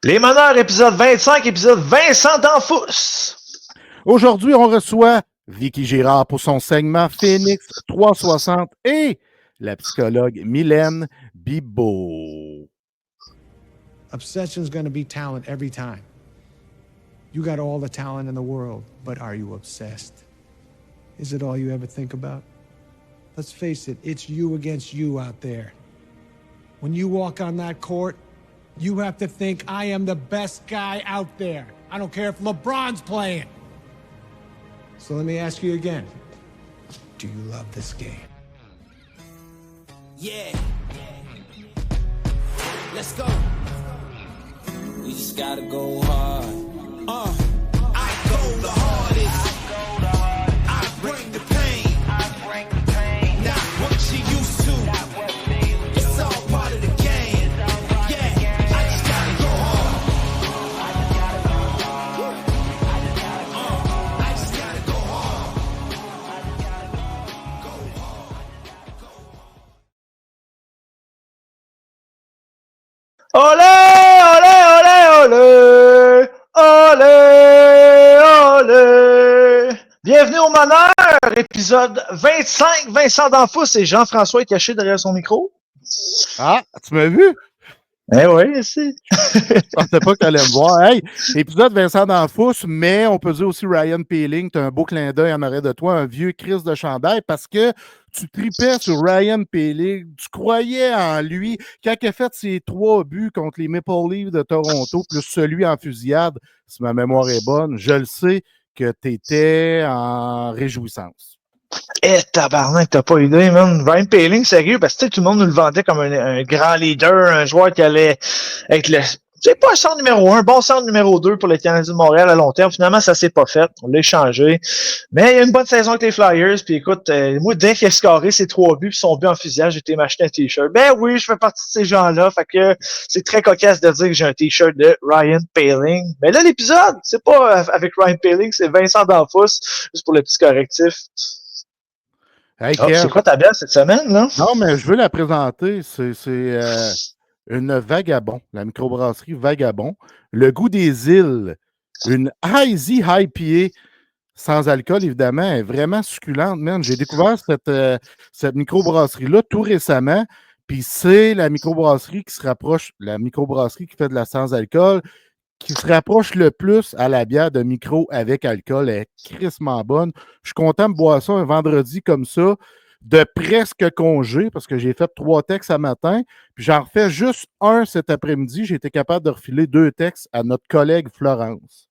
Les Meneurs, épisode 25, épisode Vincent D'Anfous. Aujourd'hui, on reçoit Vicky Girard pour son segment Phoenix 360 et la psychologue Mylène Bibeau. Obsession's going to be talent every time. You got all the talent in the world, but are you obsessed? Is it all you ever think about? Let's face it, it's you against you out there. When you walk on that court, you have to think, I am the best guy out there. I don't care if LeBron's playing. So let me ask you again. Do you love this game? Yeah. Let's go. We just gotta go hard. I go the hardest. I bring the pain. Not what you used to. It's all part of the game. Yeah, I just gotta go hard. I just gotta go hard. Olé, olé, olé, olé, olé, olé. Bienvenue au Meneur, épisode 25. Vincent D'Anfous et Jean-François est caché derrière son micro. Ah, tu m'as vu? Eh oui, c'est. Je pensais pas que tu allais me voir. Hey, épisode Vincent D'Anfous, mais on peut dire aussi Ryan Peeling. Tu as un beau clin d'œil en arrêt de toi, un vieux Chris de chandail, parce que tu tripais sur Ryan Peeling. Tu croyais en lui. Quand il a fait ses 3 buts contre les Maple Leafs de Toronto, plus celui en fusillade, si ma mémoire est bonne, je le sais que tu étais en réjouissance. Eh, tabarnak, t'as pas idée, man. Ryan Poehling, sérieux, parce que tout le monde nous le vendait comme un grand leader, un joueur qui allait être le. C'est pas un centre numéro 1, bon centre numéro 2 pour les Canadiens de Montréal à long terme. Finalement, ça s'est pas fait. On l'a échangé. Mais il y a une bonne saison avec les Flyers. Puis écoute, moi, dès qu'il a scoré ses 3 buts puis son but en fusillade, j'ai été m'acheter un t-shirt. Ben oui, je fais partie de ces gens-là. Fait que c'est très cocasse de dire que j'ai un t-shirt de Ryan Poehling. Mais là, l'épisode, c'est pas avec Ryan Poehling, c'est Vincent D'Anfous, juste pour le petit correctif. Hey, Oh, c'est quoi ta bière cette semaine, là? Non, mais je veux la présenter. C'est une Vagabond, la microbrasserie Vagabond. Le goût des îles, une Hazy IPA sans alcool, évidemment, est vraiment succulente, man. J'ai découvert cette microbrasserie-là tout récemment. Puis c'est la microbrasserie qui se rapproche, la microbrasserie qui fait de la sans-alcool, qui se rapproche le plus à la bière de micro avec alcool. Elle est crissement bonne. Je suis content de boire ça un vendredi comme ça, de presque congé, parce que j'ai fait 3 textes à matin, puis j'en refais juste un cet après-midi. J'ai été capable de refiler 2 textes à notre collègue Florence.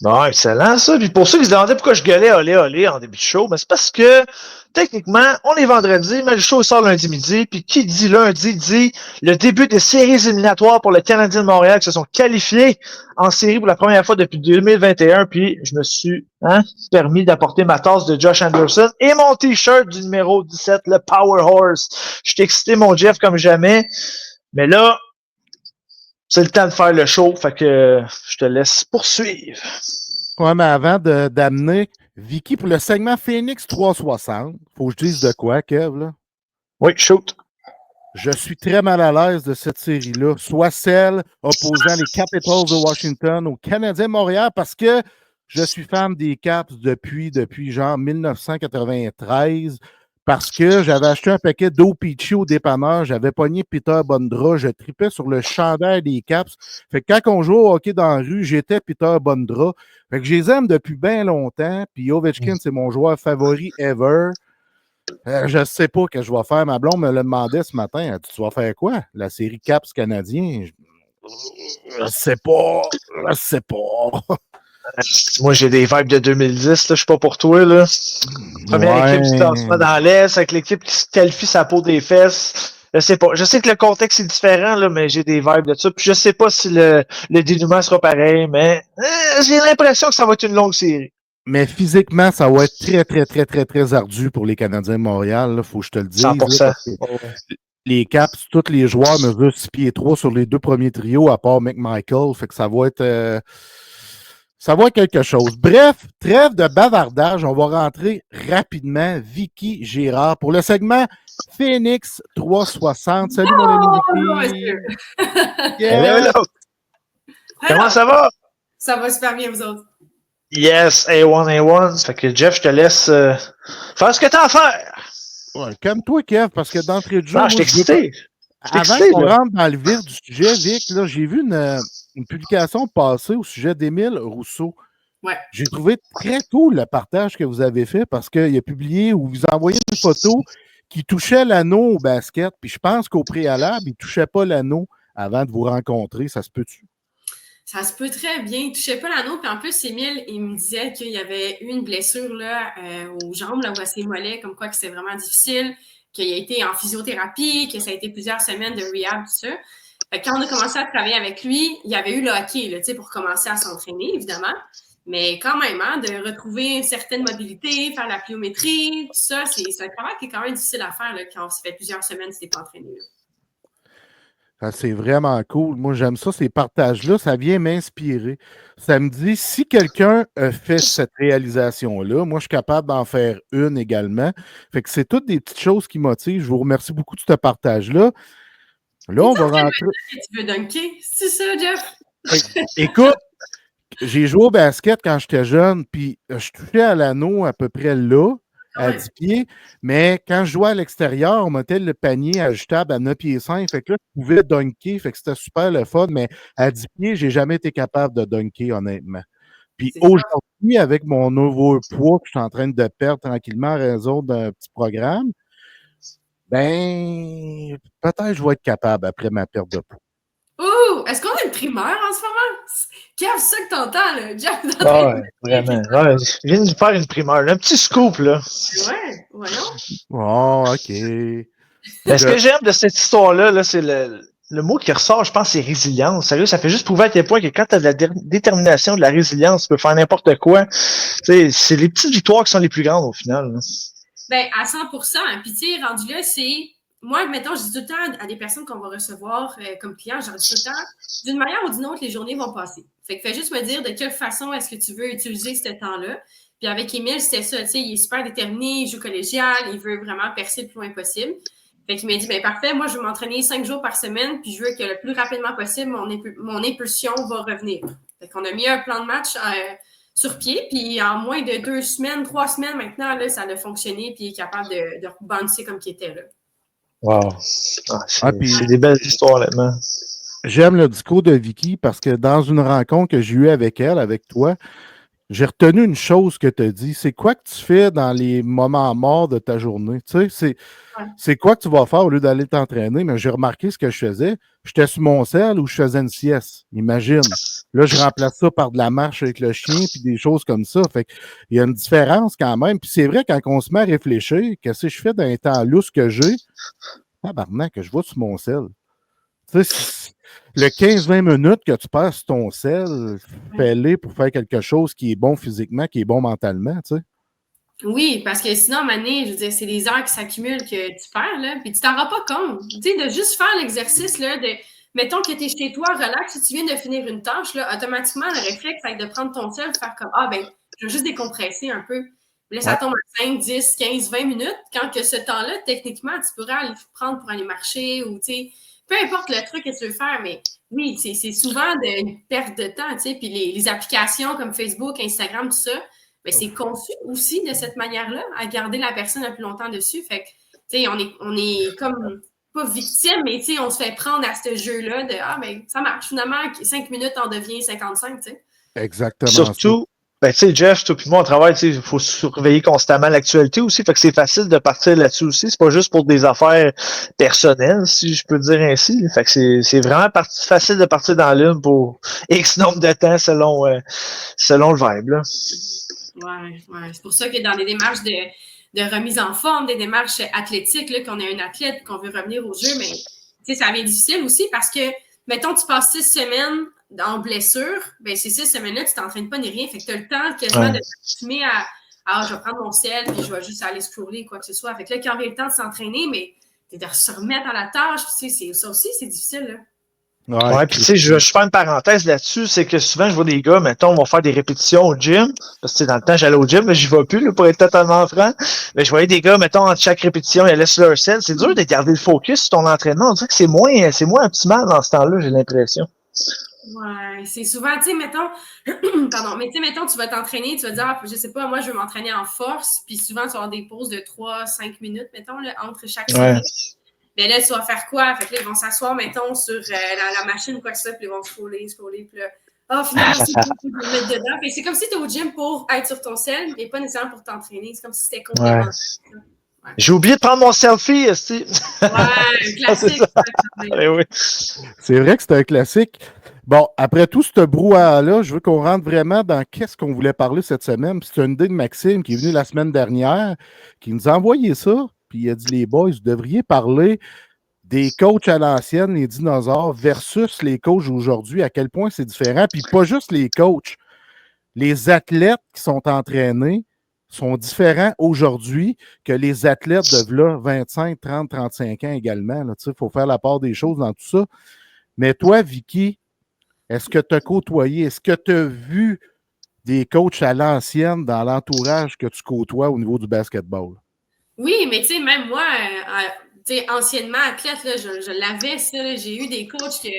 Bon, excellent ça. Puis pour ceux qui se demandaient pourquoi je gueulais olé olé en début de show, ben c'est parce que techniquement, on est vendredi, mais le show sort lundi midi. Puis qui dit lundi dit le début des séries éliminatoires pour le Canadien de Montréal qui se sont qualifiés en série pour la première fois depuis 2021. Puis je me suis permis d'apporter ma tasse de Josh Anderson et mon t-shirt du numéro 17, le Power Horse. Je t'ai excité mon Jeff comme jamais. Mais là, c'est le temps de faire le show, fait que je te laisse poursuivre. Ouais, mais avant d'amener Vicky pour le segment Phoenix 360, faut que je dise de quoi, Kev, là? Oui, shoot. Je suis très mal à l'aise de cette série-là, soit celle opposant les Capitals de Washington aux Canadiens de Montréal, parce que je suis fan des Caps depuis genre 1993, parce que j'avais acheté un paquet d'OPC au dépanneur, j'avais pogné Peter Bondra, je tripais sur le chandail des Caps. Fait que quand on joue au hockey dans la rue, j'étais Peter Bondra. Fait que je les aime depuis bien longtemps, puis Ovechkin, c'est mon joueur favori ever. Je ne sais pas ce que je vais faire. Ma blonde me l'a demandé ce matin. Elle dit, tu vas faire quoi? La série Caps canadien? Je sais pas. Je sais pas. Moi, j'ai des vibes de 2010, là. Je suis pas pour toi, là. Première équipe du classement dans l'Est, avec l'équipe qui se qualifie sa peau des fesses. Je sais pas. Je sais que le contexte est différent, là, mais j'ai des vibes de ça. Puis je sais pas si le dénouement sera pareil, mais j'ai l'impression que ça va être une longue série. Mais physiquement, ça va être très, très, très, très, très ardu pour les Canadiens de Montréal. Il faut que je te le dise. 100%. Là, les Caps, tous les joueurs mesurent 6 pieds 3 sur les 2 premiers trios, à part McMichael. Fait que ça va être quelque chose. Bref, trêve de bavardage. On va rentrer rapidement. Vicky Girard pour le segment Phoenix 360. Salut, mon ami Vicky. Yeah. Comment ça va? Ça va super bien, vous autres. Yes, A1. Fait que Jeff, je te laisse faire ce que t'as à faire. Ouais, calme-toi, Kev, parce que d'entrée de jeu, Non, je moi, suis je veux pas- excité. Je suis avant excité, qu'on là. rentre dans le vif du sujet, Vic, là, j'ai vu une publication passer au sujet d'Émile Rousseau. Ouais. J'ai trouvé très cool le partage que vous avez fait parce qu'il a publié ou vous envoyez une photo qui touchait l'anneau au basket. Puis je pense qu'au préalable, il ne touchait pas l'anneau avant de vous rencontrer. Ça se peut-tu? Ça se peut très bien. Il ne touchait pas l'anneau. Puis en plus, Émile, il me disait qu'il y avait eu une blessure là, aux jambes, là, ou à ses mollets, comme quoi que c'était vraiment difficile, qu'il a été en physiothérapie, que ça a été plusieurs semaines de rehab, tout ça. Fait que quand on a commencé à travailler avec lui, il y avait eu le hockey là, pour commencer à s'entraîner, évidemment. Mais quand même, hein, de retrouver une certaine mobilité, faire la pliométrie, tout ça, c'est un travail qui est quand même difficile à faire là, quand ça fait plusieurs semaines que tu n'es pas entraîné. Là. Ah, c'est vraiment cool. Moi, j'aime ça, ces partages-là. Ça vient m'inspirer. Ça me dit, si quelqu'un a fait cette réalisation-là, moi, je suis capable d'en faire une également. Fait que c'est toutes des petites choses qui motivent. Je vous remercie beaucoup de ce partage-là. Là, on va rentrer. Tu veux dunker? C'est ça, Jeff? Écoute, j'ai joué au basket quand j'étais jeune, puis je touchais à l'anneau à peu près là, à 10 pieds, mais quand je jouais à l'extérieur, on mettait le panier ajustable à 9 pieds 5, fait que là, je pouvais dunker, fait que c'était super le fun, mais à 10 pieds, j'ai jamais été capable de dunker, honnêtement. Puis aujourd'hui, avec mon nouveau poids que je suis en train de perdre tranquillement en raison d'un petit programme, ben, peut-être je vais être capable après ma perte de poids. Ouh! Est-ce qu'on a une primeur en ce moment? Kev, c'est ça que t'entends, là. Jeff, Ouais, vraiment. Ouais, je viens de faire une primeur. Un petit scoop, là. Ouais, voyons. Oh, OK. Mais ce que j'aime de cette histoire-là, là, c'est le mot qui ressort, je pense, c'est résilience. Sérieux, ça fait juste prouver à quel point que quand tu as de la détermination, de la résilience, tu peux faire n'importe quoi. C'est les petites victoires qui sont les plus grandes au final. Là. Ben, à 100%. Puis, tu sais, rendu là, c'est. Moi, mettons, je dis tout le temps à des personnes qu'on va recevoir comme clients, je leur dis tout le temps, d'une manière ou d'une autre, les journées vont passer. Fait que fais juste me dire de quelle façon est-ce que tu veux utiliser ce temps-là. Puis avec Émile, c'était ça, tu sais, il est super déterminé, il joue collégial, il veut vraiment percer le plus loin possible. Fait qu'il m'a dit, ben parfait, moi, je veux m'entraîner 5 jours par semaine, puis je veux que le plus rapidement possible, mon impulsion va revenir. Fait qu'on a mis un plan de match sur pied, puis en moins de 2 semaines, 3 semaines maintenant, là, ça a fonctionné, puis il est capable de bouncer comme qu'il était là. Wow. C'est des belles histoires, honnêtement. J'aime le discours de Vicky parce que dans une rencontre que j'ai eue avec elle, avec toi, j'ai retenu une chose que tu as dit. C'est quoi que tu fais dans les moments morts de ta journée? Tu sais, c'est quoi que tu vas faire au lieu d'aller t'entraîner? Mais j'ai remarqué ce que je faisais. J'étais sur mon sel ou je faisais une sieste. Imagine. Là, je remplace ça par de la marche avec le chien puis des choses comme ça. Fait qu'il y a une différence quand même. Puis c'est vrai, quand on se met à réfléchir, qu'est-ce que je fais dans les temps lousse que j'ai? Tabarnak, que je vois sur mon sel. Tu sais, le 15-20 minutes que tu passes sur ton sel, fais-les pour faire quelque chose qui est bon physiquement, qui est bon mentalement, tu sais. Oui, parce que sinon, à un moment donné, je veux dire, c'est des heures qui s'accumulent que tu perds, là, puis tu t'en rends pas compte. Tu sais, de juste faire l'exercice, là, de, mettons que tu es chez toi, relax, si tu viens de finir une tâche, là, automatiquement, le réflexe, c'est de prendre ton sel, faire comme, ah, ben, je vais juste décompresser un peu. Là, ça tombe à 5, 10, 15, 20 minutes, quand que ce temps-là, techniquement, tu pourrais aller prendre pour aller marcher ou, tu sais, peu importe le truc que tu veux faire, mais oui, c'est souvent une perte de temps, tu sais, puis les applications comme Facebook, Instagram, tout ça, mais c'est conçu aussi de cette manière-là, à garder la personne le plus longtemps dessus. Fait que, tu sais, on est comme, pas victime, mais tu sais, on se fait prendre à ce jeu-là de, ah, ben, ça marche. Finalement, 5 minutes en devient 55, tu sais. Exactement. Surtout, ben, tu sais, Jeff, toi puis moi, on travaille, tu sais, il faut surveiller constamment l'actualité aussi, fait que c'est facile de partir là-dessus aussi. C'est pas juste pour des affaires personnelles, si je peux dire ainsi. Fait que c'est vraiment facile de partir dans l'une pour X nombre de temps selon le vibe, là. Ouais. C'est pour ça que dans des démarches de remise en forme, des démarches athlétiques, là, qu'on est un athlète, qu'on veut revenir au jeu, mais tu sais, ça devient difficile aussi parce que, mettons, tu passes 6 semaines en blessure, ben ces 6 semaines-là, tu t'entraînes pas ni rien. Fait que tu as le temps quasiment de t'assumer à je vais prendre mon sel, puis je vais juste aller scroller, quoi que ce soit. Fait que là, quand vient le temps de s'entraîner, mais de se remettre à la tâche, tu sais, ça aussi, c'est difficile, là. Ouais, puis tu sais, je fais une parenthèse là-dessus, c'est que souvent je vois des gars, mettons, vont faire des répétitions au gym, parce que dans le temps j'allais au gym, mais j'y vais plus, là, pour être totalement franc. Mais je voyais des gars, mettons, entre chaque répétition, ils laissent leur sel. C'est dur de garder le focus sur ton entraînement. On dirait que c'est moins optimal dans ce temps-là, j'ai l'impression. Ouais, c'est souvent, tu sais, mettons, pardon, mais tu sais, mettons, tu vas t'entraîner, tu vas dire, je sais pas, moi, je veux m'entraîner en force, puis souvent, tu vas avoir des pauses de 3-5 minutes, mettons, là, entre chaque Ouais. série. Mais là, tu vas faire quoi? Fait que là, ils vont s'asseoir, mettons, sur la machine ou quoi que ce soit, puis ils vont scroller, puis là, finalement, c'est cool, je vais me mettre dedans. Fait que c'est comme si tu es au gym pour être sur ton sel, mais pas nécessairement pour t'entraîner. C'est comme si c'était Ouais. complémentaire. Ouais. J'ai oublié de prendre mon selfie, esti. Ouais, classique. C'est ça. Eh oui. C'est vrai que c'est un classique. Bon, après tout ce brouhaha-là, je veux qu'on rentre vraiment dans qu'est-ce qu'on voulait parler cette semaine. Puis c'est une idée de Maxime qui est venu la semaine dernière, qui nous a envoyé ça. Puis il a dit, les boys, vous devriez parler des coachs à l'ancienne, les dinosaures, versus les coachs aujourd'hui, à quel point c'est différent. Puis pas juste les coachs. Les athlètes qui sont entraînés sont différents aujourd'hui que les athlètes de là, 25, 30, 35 ans également. Il faut faire la part des choses dans tout ça. Mais toi, Vicky, est-ce que tu as côtoyé, est-ce que tu as vu des coachs à l'ancienne dans l'entourage que tu côtoies au niveau du basketball? Oui, mais tu sais, même moi, tu sais, anciennement athlète, là, je l'avais, ça. Là, j'ai eu des coachs que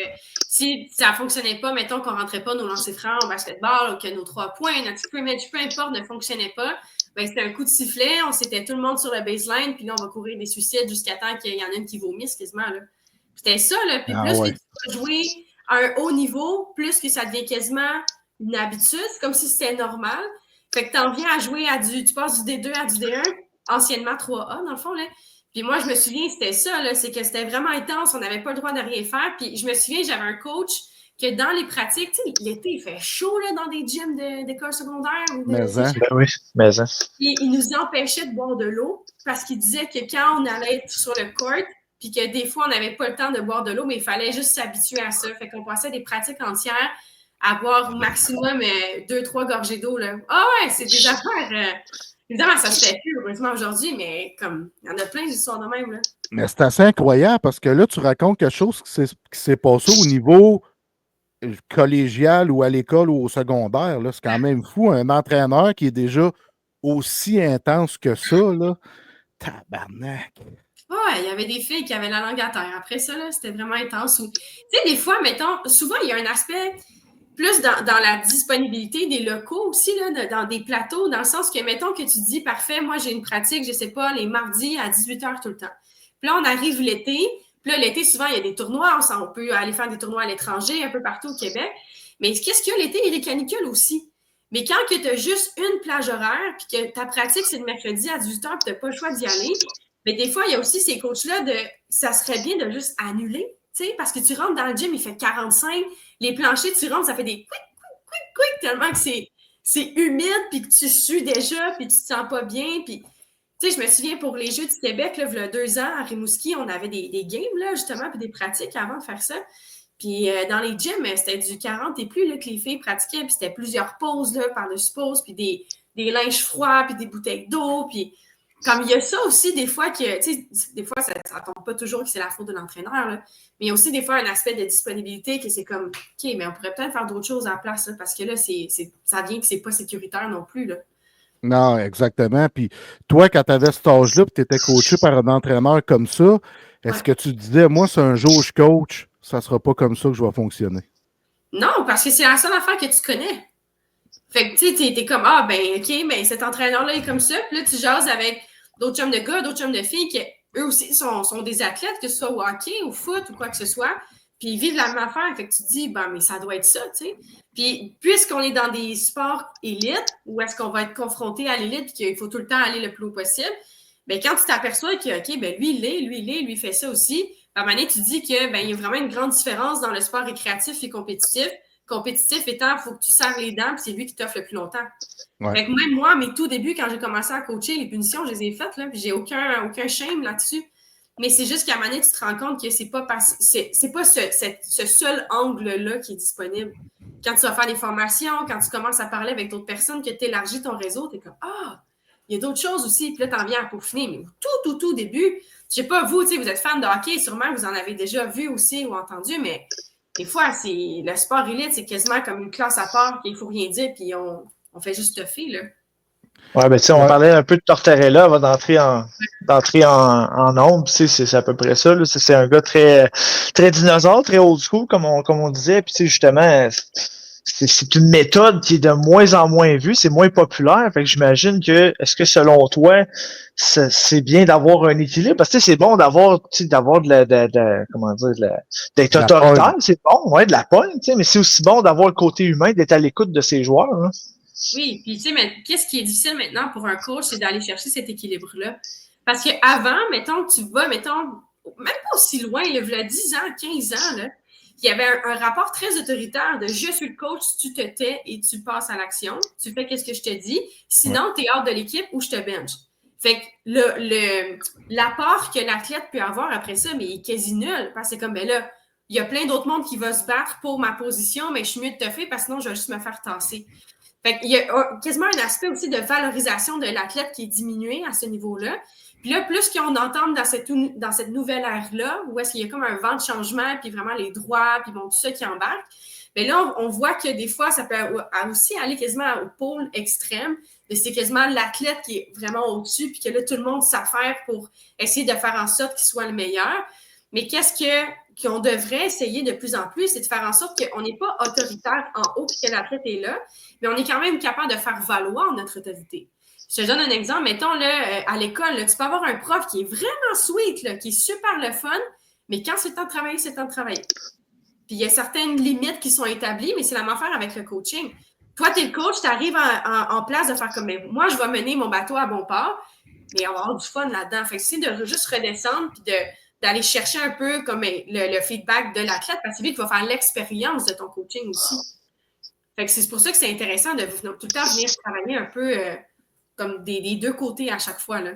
si ça ne fonctionnait pas, mettons qu'on ne rentrait pas nos lancers francs au basketball ou que nos 3 points, notre scrimmage, peu importe, ne fonctionnait pas, ben, c'était un coup de sifflet, on s'était tout le monde sur le baseline, puis là, on va courir des suicides jusqu'à temps qu'il y en a une qui vomisse quasiment. Là. C'était ça, là. Puis plus que tu vas jouer à un haut niveau, plus que ça devient quasiment une habitude, c'est comme si c'était normal. Fait que tu en viens à jouer tu passes du D2 à du D1, anciennement 3A, dans le fond, là. Puis moi, je me souviens, c'était ça, là, c'est que c'était vraiment intense, on n'avait pas le droit de rien faire. Puis je me souviens, j'avais un coach que dans les pratiques, tu sais, l'été, il fait chaud, là, dans des gyms d'école secondaire. Ou de Mais Ben oui, mais hein. Puis il nous empêchait de boire de l'eau parce qu'il disait que quand on allait être sur le court, puis que des fois, on n'avait pas le temps de boire de l'eau, mais il fallait juste s'habituer à ça. Fait qu'on passait des pratiques entières à boire au maximum 2-3 gorgées d'eau. Là. Ah ouais, c'est des affaires. Évidemment, ça se fait plus, heureusement, aujourd'hui, mais comme il y en a plein d'histoires de même. Là. Mais c'est assez incroyable parce que là, tu racontes quelque chose qui s'est passé au niveau collégial ou à l'école ou au secondaire. Là. C'est quand même fou. Un entraîneur qui est déjà aussi intense que ça, là. Tabarnak. Ouais, il y avait des filles qui avaient la langue à terre. Après ça, là, c'était vraiment intense. Tu sais, des fois, mettons, souvent, il y a un aspect plus dans la disponibilité des locaux aussi, là, dans des plateaux, dans le sens que, mettons que tu dis, parfait, moi, j'ai une pratique, je sais pas, les mardis à 18h tout le temps. Puis là, on arrive l'été. Puis là, l'été, souvent, il y a des tournois. On peut aller faire des tournois à l'étranger, un peu partout au Québec. Mais qu'est-ce qu'il y a l'été? Il y a des canicules aussi. Mais quand tu as juste une plage horaire, puis que ta pratique, c'est le mercredi à 18h, puis tu n'as pas le choix d'y aller, mais des fois, il y a aussi ces coachs-là ça serait bien de juste annuler, tu sais, parce que tu rentres dans le gym, il fait 45, les planchers, tu rentres, ça fait des quick, tellement que c'est humide, puis que tu sues déjà, puis tu te sens pas bien, puis tu sais, je me souviens pour les Jeux du Québec, là, il y a 2 ans, à Rimouski, on avait des games, là, justement, puis des pratiques avant de faire ça. Puis dans les gyms, c'était du 40 et plus là, que les filles pratiquaient, puis c'était plusieurs pauses là, par-dessus pauses, puis des linges froids, puis des bouteilles d'eau, puis comme il y a ça aussi, des fois, que, tu sais, des fois, ça ne tombe pas toujours que c'est la faute de l'entraîneur, là, mais il y a aussi des fois un aspect de disponibilité que c'est comme, OK, mais on pourrait peut-être faire d'autres choses à la place, là, parce que là, ça vient que c'est pas sécuritaire non plus, là. Non, exactement. Puis toi, quand tu avais cet âge-là, puis tu étais coaché par un entraîneur comme ça, est-ce que tu te disais, moi, c'est un jour je coach, ça ne sera pas comme ça que je vais fonctionner? Non, parce que c'est la seule affaire que tu connais. Fait que, tu sais, t'es comme, ah, ben, OK, ben, cet entraîneur-là est comme ça. Puis là, tu jases avec d'autres chums de gars, d'autres chums de filles qui, eux aussi, sont des athlètes, que ce soit au hockey, au foot ou quoi que ce soit. Puis ils vivent la même affaire. Fait que tu te dis, ben, mais ça doit être ça, tu sais. Puis, puisqu'on est dans des sports élites, où est-ce qu'on va être confronté à l'élite, puis qu'il faut tout le temps aller le plus haut possible, ben, quand tu t'aperçois que, OK, ben, lui, il fait ça aussi, à un moment donné, tu te dis que, ben, il y a vraiment une grande différence dans le sport récréatif et compétitif. Compétitif étant, il faut que tu serres les dents, puis c'est lui qui t'offre le plus longtemps. Ouais. Fait que même moi, mes tout débuts, quand j'ai commencé à coacher, les punitions, je les ai faites, là, puis j'ai aucun shame là-dessus. Mais c'est juste qu'à un moment donné, tu te rends compte que c'est pas ce seul angle-là qui est disponible. Quand tu vas faire des formations, quand tu commences à parler avec d'autres personnes, que tu élargis ton réseau, tu es comme, ah, il y a d'autres choses aussi, puis là, tu en viens à peaufiner. Mais tout début, je sais pas, vous, vous êtes fan de hockey, sûrement vous en avez déjà vu aussi ou entendu, mais des fois, le sport élite, c'est quasiment comme une classe à part, qu'il ne faut rien dire, puis on fait juste toffer, là. Ouais, ben, tu sais, on Ouais. parlait un peu de Tortorella avant d'entrer en ombre. Tu sais, c'est à peu près ça, là. C'est un gars très, très dinosaure, très old school, comme on disait. Puis, tu sais, justement, c'est une méthode qui est de moins en moins vue, c'est moins populaire. Fait que j'imagine est-ce que selon toi, c'est bien d'avoir un équilibre? Parce que, tu sais, c'est bon d'avoir, tu sais, d'avoir comment dire, d'être De la pogne. autoritaire, c'est bon, ouais, de la pogne, tu sais, mais c'est aussi bon d'avoir le côté humain, d'être à l'écoute de ses joueurs, hein. Oui, puis tu sais, mais qu'est-ce qui est difficile maintenant pour un coach, c'est d'aller chercher cet équilibre-là. Parce qu'avant, mettons, tu vas, mettons, même pas aussi loin, il y a 10 ans, 15 ans, là, il y avait un rapport très autoritaire de je suis le coach, tu te tais et tu passes à l'action. Tu fais qu'est-ce que je te dis. Sinon, tu es hors de l'équipe ou je te bench. Fait que l'apport que l'athlète peut avoir après ça, mais il est quasi nul. Parce que c'est comme, ben là, il y a plein d'autres mondes qui vont se battre pour ma position, mais je suis mieux de te faire parce que sinon, je vais juste me faire tasser. Fait qu'il y a quasiment un aspect aussi de valorisation de l'athlète qui est diminué à ce niveau-là. Puis là, plus qu'on entend dans cette nouvelle ère-là, où est-ce qu'il y a comme un vent de changement, puis vraiment les droits, puis bon, tout ça qui embarque, bien là, on voit que des fois, ça peut aussi aller quasiment au pôle extrême, mais c'est quasiment l'athlète qui est vraiment au-dessus, puis que là, tout le monde s'affaire pour essayer de faire en sorte qu'il soit le meilleur. Mais qu'on devrait essayer de plus en plus, c'est de faire en sorte qu'on n'est pas autoritaire en haut, puis que l'athlète est là, mais on est quand même capable de faire valoir notre autorité. Je te donne un exemple. Mettons, là, à l'école, là, tu peux avoir un prof qui est vraiment sweet, là, qui est super le fun, mais quand c'est le temps de travailler, c'est le temps de travailler. Puis il y a certaines limites qui sont établies, mais c'est la même affaire avec le coaching. Toi, tu es le coach, tu arrives en place de faire comme moi, je vais mener mon bateau à bon port, mais on va avoir du fun là-dedans. Fait que c'est de juste redescendre puis d'aller chercher un peu comme le feedback de l'athlète, parce que c'est lui qui va faire l'expérience de ton coaching aussi. Fait que c'est pour ça que c'est intéressant de tout le temps venir travailler un peu comme des deux côtés à chaque fois, là.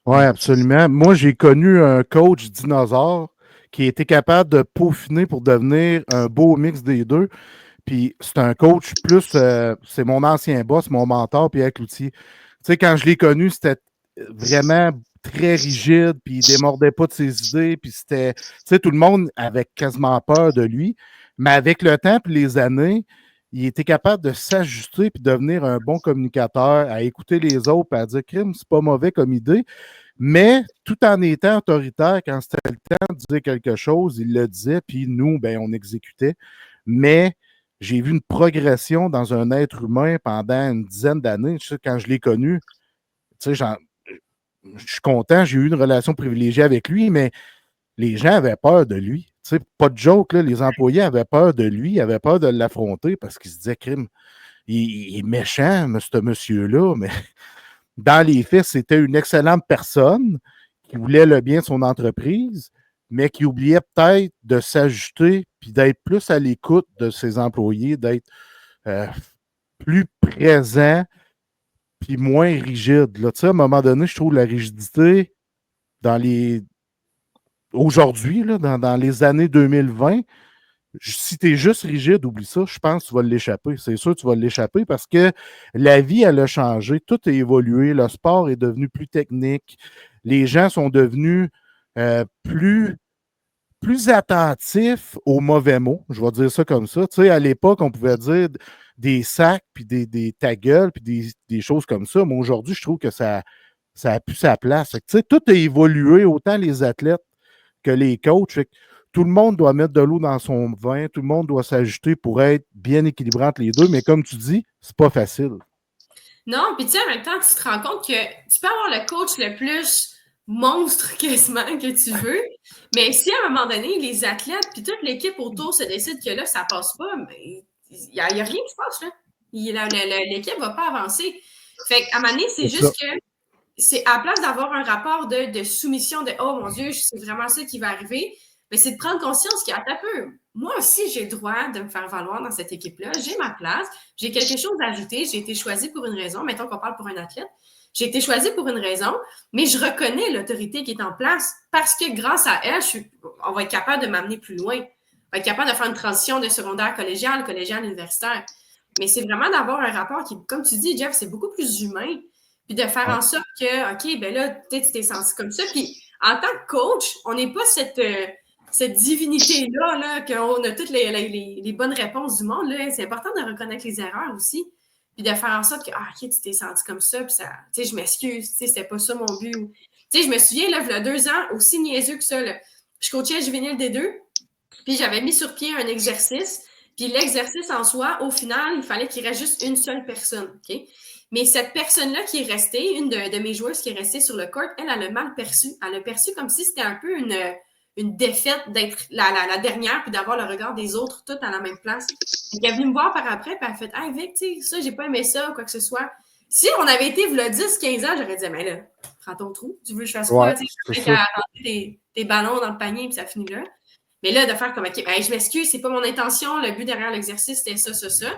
Oui, absolument. Moi, j'ai connu un coach dinosaure qui était capable de peaufiner pour devenir un beau mix des deux. Puis c'est un coach plus, c'est mon ancien boss, mon mentor, Pierre Cloutier. Tu sais, quand je l'ai connu, c'était vraiment très rigide, puis il démordait pas de ses idées, puis c'était, tu sais, tout le monde avait quasiment peur de lui. Mais avec le temps et les années, il était capable de s'ajuster puis devenir un bon communicateur, à écouter les autres, puis à dire, crime, c'est pas mauvais comme idée. Mais tout en étant autoritaire, quand c'était le temps de dire quelque chose, il le disait, puis nous, ben, on exécutait. Mais j'ai vu une progression dans un être humain pendant une dizaine d'années. Tu sais, quand je l'ai connu, tu sais, je suis content, j'ai eu une relation privilégiée avec lui, mais les gens avaient peur de lui. Tu sais, pas de joke, là, les employés avaient peur de lui, avaient peur de l'affronter parce qu'ils se disaient, crime, il est méchant, ce monsieur-là, mais dans les faits, c'était une excellente personne qui voulait le bien de son entreprise, mais qui oubliait peut-être de s'ajuster puis d'être plus à l'écoute de ses employés, d'être plus présent puis moins rigide. Là, tu sais, à un moment donné, je trouve la rigidité aujourd'hui, là, dans les années 2020, si tu es juste rigide, oublie ça, je pense que tu vas l'échapper. C'est sûr que tu vas l'échapper parce que la vie, elle a changé, tout a évolué, le sport est devenu plus technique, les gens sont devenus plus attentifs aux mauvais mots, je vais dire ça comme ça. Tu sais, à l'époque, on pouvait dire des sacs, puis des ta gueule, puis des choses comme ça, mais aujourd'hui, je trouve que ça a plus sa place. Fait que, tu sais, tout a évolué, autant les athlètes que les coachs. Fait que tout le monde doit mettre de l'eau dans son vin, tout le monde doit s'ajuster pour être bien équilibré entre les deux, mais comme tu dis, c'est pas facile. Non, puis tu sais, en même temps, tu te rends compte que tu peux avoir le coach le plus monstre quasiment que tu veux, mais si à un moment donné, les athlètes puis toute l'équipe autour se décide que là, ça passe pas, mais il n'y a rien qui se passe, là. L'équipe ne va pas avancer. Fait qu'à un moment donné, c'est juste que c'est à la place d'avoir un rapport de soumission de oh mon Dieu, c'est vraiment ça qui va arriver, mais c'est de prendre conscience qu'il y a un peu. Moi aussi, j'ai le droit de me faire valoir dans cette équipe-là. J'ai ma place, j'ai quelque chose à ajouter, j'ai été choisie pour une raison. Mettons qu'on parle pour un athlète. J'ai été choisie pour une raison, mais je reconnais l'autorité qui est en place parce que grâce à elle, on va être capable de m'amener plus loin. On va être capable de faire une transition de secondaire collégial, universitaire. Mais c'est vraiment d'avoir un rapport qui, comme tu dis, Jeff, c'est beaucoup plus humain. Puis de faire en sorte que, OK, ben là, peut-être tu t'es senti comme ça. Puis en tant que coach, on n'est pas cette divinité-là, là, qu'on a toutes les bonnes réponses du monde. Là. C'est important de reconnaître les erreurs aussi. puis de faire en sorte que, OK, tu t'es senti comme ça, puis ça, tu sais, je m'excuse, tu sais, c'était pas ça mon but. Tu sais, je me souviens, là, il y a 2 ans, aussi niaiseux que ça, là, je coachais Juvénile D2, puis j'avais mis sur pied un exercice, puis l'exercice en soi, au final, il fallait qu'il reste juste une seule personne, OK? Mais cette personne-là qui est restée, une de mes joueuses qui est restée sur le court, elle a mal perçu. Elle a perçu comme si c'était un peu une défaite d'être la dernière puis d'avoir le regard des autres toutes à la même place. Elle est venue me voir par après puis elle a fait « Hey Vic, tu sais, ça, j'ai pas aimé ça ou quoi que ce soit. » Si on avait été, il y a 10-15 ans, j'aurais dit « Mais là, prends ton trou. Tu veux que je fasse quoi? Tu sais, qu'à rentrer tes ballons dans le panier puis ça finit là. » Mais là, de faire comme « OK, hey, je m'excuse, c'est pas mon intention. Le but derrière l'exercice, c'était ça, ça, ça. »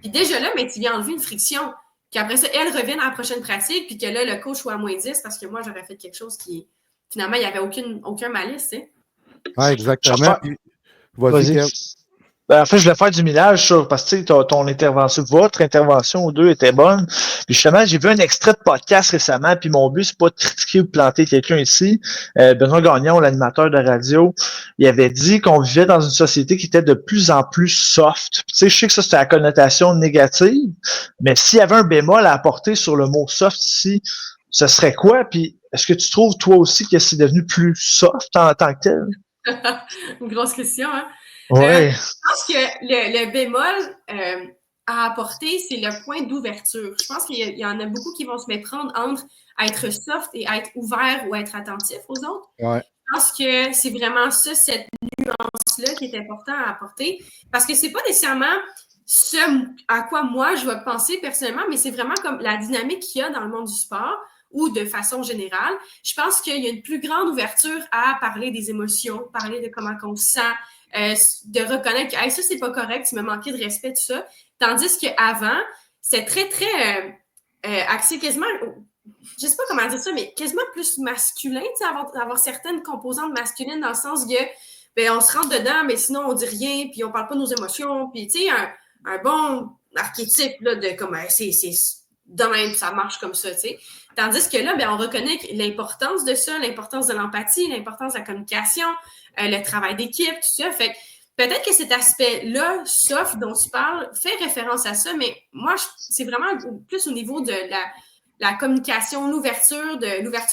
Puis déjà là, mais tu viens enlever une friction. Qu'après ça, elle revienne à la prochaine pratique, puis que là, le coach soit à -10 parce que moi, j'aurais fait quelque chose qui, finalement, il n'y avait aucun malice, tu sais. Ah, exactement. Vas-y, Kev. En fait, je voulais faire du millage sur, parce que ton intervention, votre intervention aux deux était bonne. Puis justement, j'ai vu un extrait de podcast récemment, puis mon but, c'est pas de critiquer ou de planter quelqu'un ici. Benoît Gagnon, l'animateur de radio, il avait dit qu'on vivait dans une société qui était de plus en plus soft. Tu sais, je sais que ça, c'était la connotation négative, mais s'il y avait un bémol à apporter sur le mot soft ici, ce serait quoi? Puis est-ce que tu trouves, toi aussi, que c'est devenu plus soft en tant que tel? Une grosse question, hein? Ouais. Je pense que le bémol à apporter, c'est le point d'ouverture. Je pense qu'il y en a beaucoup qui vont se méprendre entre être soft et être ouvert ou être attentif aux autres. Ouais. Je pense que c'est vraiment ça, cette nuance-là qui est important à apporter. Parce que c'est pas nécessairement ce à quoi moi je vais penser personnellement, mais c'est vraiment comme la dynamique qu'il y a dans le monde du sport ou de façon générale. Je pense qu'il y a une plus grande ouverture à parler des émotions, parler de comment on se sent, de reconnaître que hey, ça, c'est pas correct, tu m'as manqué de respect, tout ça. Tandis qu'avant, c'était très, très axé quasiment, je sais pas comment dire ça, mais quasiment plus masculin, avoir certaines composantes masculines dans le sens que ben, on se rentre dedans, mais sinon on dit rien, puis on parle pas de nos émotions, puis tu sais, un bon archétype là, de comme c'est de même, ça marche comme ça, tu sais. Tandis que là, ben, on reconnaît l'importance de ça, l'importance de l'empathie, l'importance de la communication, le travail d'équipe, tout ça. Fait que peut-être que cet aspect-là, soft, dont tu parles, fait référence à ça, mais moi, c'est vraiment plus au niveau de la communication, l'ouverture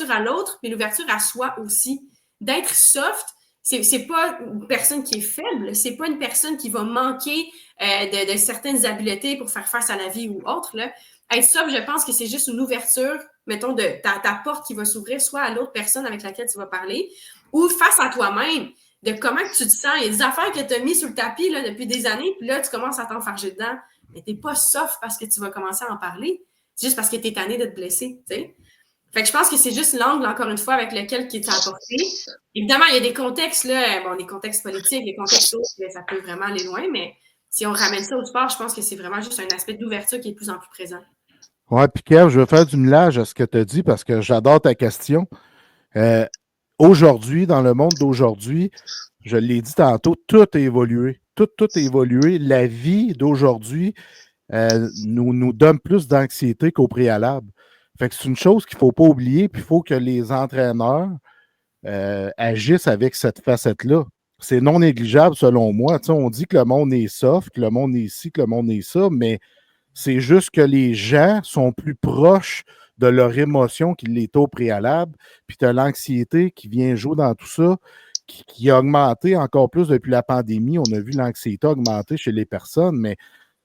à l'autre, mais l'ouverture à soi aussi. D'être soft, c'est pas une personne qui est faible, c'est pas une personne qui va manquer de certaines habiletés pour faire face à la vie ou autre, là. Être soft, je pense que c'est juste une ouverture, mettons, de ta porte qui va s'ouvrir soit à l'autre personne avec laquelle tu vas parler, ou face à toi-même, de comment que tu te sens. Il y a des affaires que tu as mis sur le tapis là, depuis des années, puis là, tu commences à t'enfarger dedans. Mais tu n'es pas soft parce que tu vas commencer à en parler. C'est juste parce que tu es tanné de te blesser, tu sais. Fait que je pense que c'est juste l'angle, encore une fois, avec lequel qui est apporté. Évidemment, il y a des contextes, là, bon, des contextes politiques, des contextes autres, ça peut vraiment aller loin, mais si on ramène ça au sport, je pense que c'est vraiment juste un aspect d'ouverture qui est de plus en plus présent. Ouais, puis Kev, je veux faire du millage à ce que tu as dit parce que j'adore ta question. Aujourd'hui, dans le monde d'aujourd'hui, je l'ai dit tantôt, tout a évolué. Tout a évolué. La vie d'aujourd'hui nous donne plus d'anxiété qu'au préalable. Fait que c'est une chose qu'il ne faut pas oublier, puis il faut que les entraîneurs agissent avec cette facette-là. C'est non négligeable selon moi. Tu sais, on dit que le monde est soft, que le monde est ci, que le monde est ça, mais c'est juste que les gens sont plus proches de leur émotion qu'il l'est au préalable, puis tu as l'anxiété qui vient jouer dans tout ça, qui a augmenté encore plus depuis la pandémie. On a vu l'anxiété augmenter chez les personnes, mais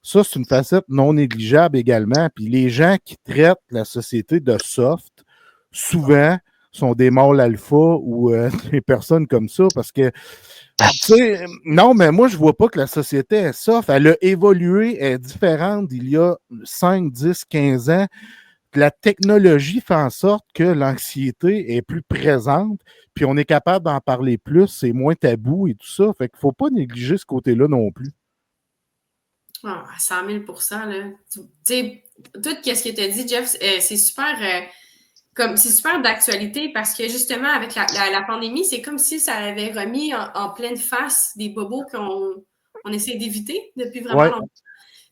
ça, c'est une facette non négligeable également. Puis les gens qui traitent la société de soft, souvent, sont des mâles alpha ou des personnes comme ça, parce que non, mais moi, je ne vois pas que la société est soft. Elle a évolué, elle est différente d'il y a 5, 10, 15 ans. La technologie fait en sorte que l'anxiété est plus présente, puis on est capable d'en parler plus, c'est moins tabou et tout ça. Fait qu'il ne faut pas négliger ce côté-là non plus. À 100 000 là. Tu sais, tout ce que tu as dit, Jeff, c'est super... c'est super d'actualité parce que justement, avec la pandémie, c'est comme si ça avait remis en pleine face des bobos qu'on essaie d'éviter depuis vraiment longtemps.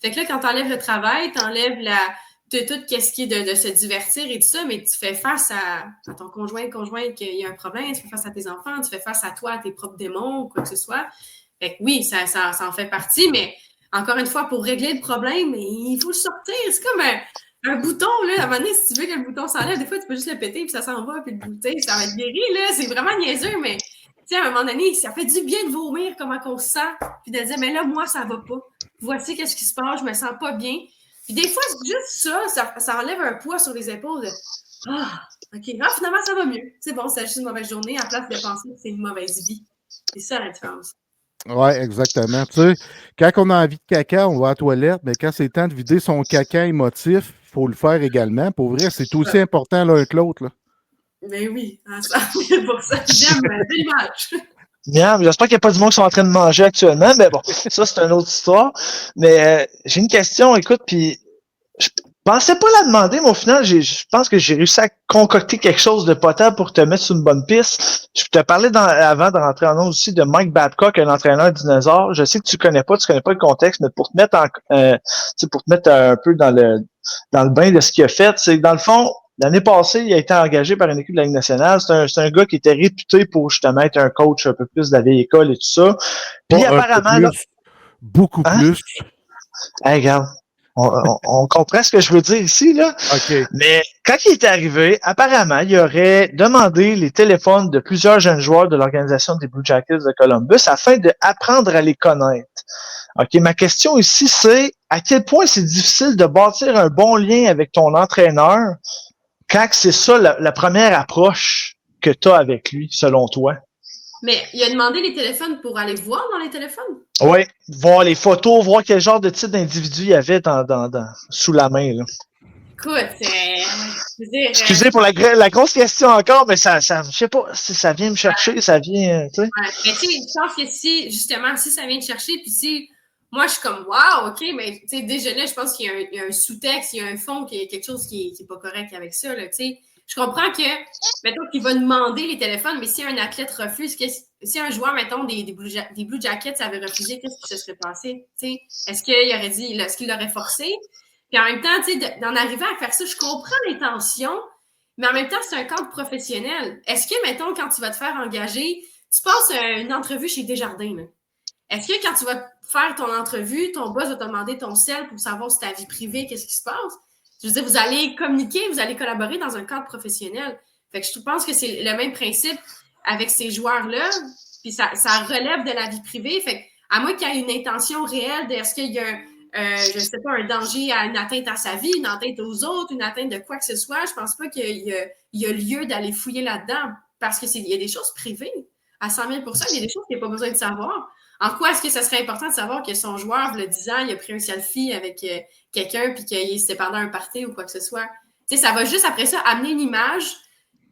Fait que là, quand tu enlèves le travail, tu enlèves tout ce qui est de se divertir et tout ça, mais tu fais face à ton conjoint qu'il y a un problème, tu fais face à tes enfants, tu fais face à toi, à tes propres démons ou quoi que ce soit. Fait que oui, ça en fait partie, mais encore une fois, pour régler le problème, mais il faut le sortir. C'est comme un bouton, là. À un moment donné, si tu veux que le bouton s'enlève, des fois, tu peux juste le péter, puis ça s'en va, puis le bouton, ça va être guéri, là. C'est vraiment niaiseux, mais, tu sais, à un moment donné, ça fait du bien de vomir, comment on se sent, puis de dire, mais là, moi, ça va pas. Voici qu'est-ce qui se passe, je me sens pas bien. Puis des fois, juste ça enlève un poids sur les épaules. OK, finalement, ça va mieux. C'est bon, c'est juste une mauvaise journée, à place de penser que c'est une mauvaise vie. C'est ça la différence. Oui, exactement. Tu sais, quand on a envie de caca, on va à la toilette, mais quand c'est le temps de vider son caca émotif, il faut le faire également. Pour vrai, c'est aussi important l'un que l'autre. Ben oui, ça, pour ça, j'aime l'image. Bien, j'espère qu'il n'y a pas du monde qui sont en train de manger actuellement, mais bon, ça, c'est une autre histoire. Mais j'ai une question, écoute, puis je pensais pas la demander, mais au final, je pense que j'ai réussi à concocter quelque chose de potable pour te mettre sur une bonne piste. Je te parlais avant de rentrer en ondes aussi de Mike Babcock, un entraîneur dinosaure. Je sais que tu connais pas le contexte, mais pour te mettre un peu dans le bain de ce qu'il a fait, c'est que dans le fond, l'année passée, il a été engagé par une équipe de la Ligue nationale. C'est un gars qui était réputé pour justement être un coach un peu plus de la vieille école et tout ça. Puis apparemment, là, beaucoup plus. Hey, regarde. On comprend ce que je veux dire ici, là. OK. Mais quand il est arrivé, apparemment, il aurait demandé les téléphones de plusieurs jeunes joueurs de l'organisation des Blue Jackets de Columbus afin d'apprendre à les connaître. OK, ma question ici, c'est à quel point c'est difficile de bâtir un bon lien avec ton entraîneur quand c'est ça la première approche que tu as avec lui, selon toi? Mais il a demandé les téléphones pour aller voir dans les téléphones? Oui, voir les photos, voir quel genre de type d'individu il y avait sous la main. Là. Écoute, excusez pour la grosse question encore, mais ça je sais pas si ça vient me chercher, ça vient, tu sais. Ouais, mais tu sais, je pense que si ça vient te chercher, puis si moi je suis comme wow, ok, mais tu sais, déjà là, je pense qu'il y a un sous-texte, il y a un fond, qu'il y a quelque chose qui est pas correct avec ça, là, tu sais. Je comprends que, mettons, qu'il va demander les téléphones, mais si un athlète refuse, si un joueur, mettons, des Blue Jackets avait refusé, qu'est-ce qui se serait passé? T'sais? Est-ce qu'il l'aurait forcé? Puis en même temps, d'en arriver à faire ça, je comprends l'intention, mais en même temps, c'est un cadre professionnel. Est-ce que, mettons, quand tu vas te faire engager, tu passes une entrevue chez Desjardins, là. Est-ce que quand tu vas faire ton entrevue, ton boss va te demander ton cell pour savoir si ta vie privée, qu'est-ce qui se passe? Je veux dire, vous allez communiquer, vous allez collaborer dans un cadre professionnel. Fait que je pense que c'est le même principe avec ces joueurs-là. Puis ça relève de la vie privée. Fait que, à moins qu'il y ait une intention réelle de est-ce qu'il y a je sais pas, un danger à une atteinte à sa vie, une atteinte aux autres, une atteinte de quoi que ce soit, je pense pas qu'il y a lieu d'aller fouiller là-dedans. Parce qu'il y a des choses privées. À 100 000 il y a des choses qu'il n'y a pas besoin de savoir. En quoi est-ce que ça serait important de savoir que son joueur, le 10 ans, il a pris un selfie avec quelqu'un puis qu'il s'est pendant un party ou quoi que ce soit? Tu sais, ça va juste après ça amener une image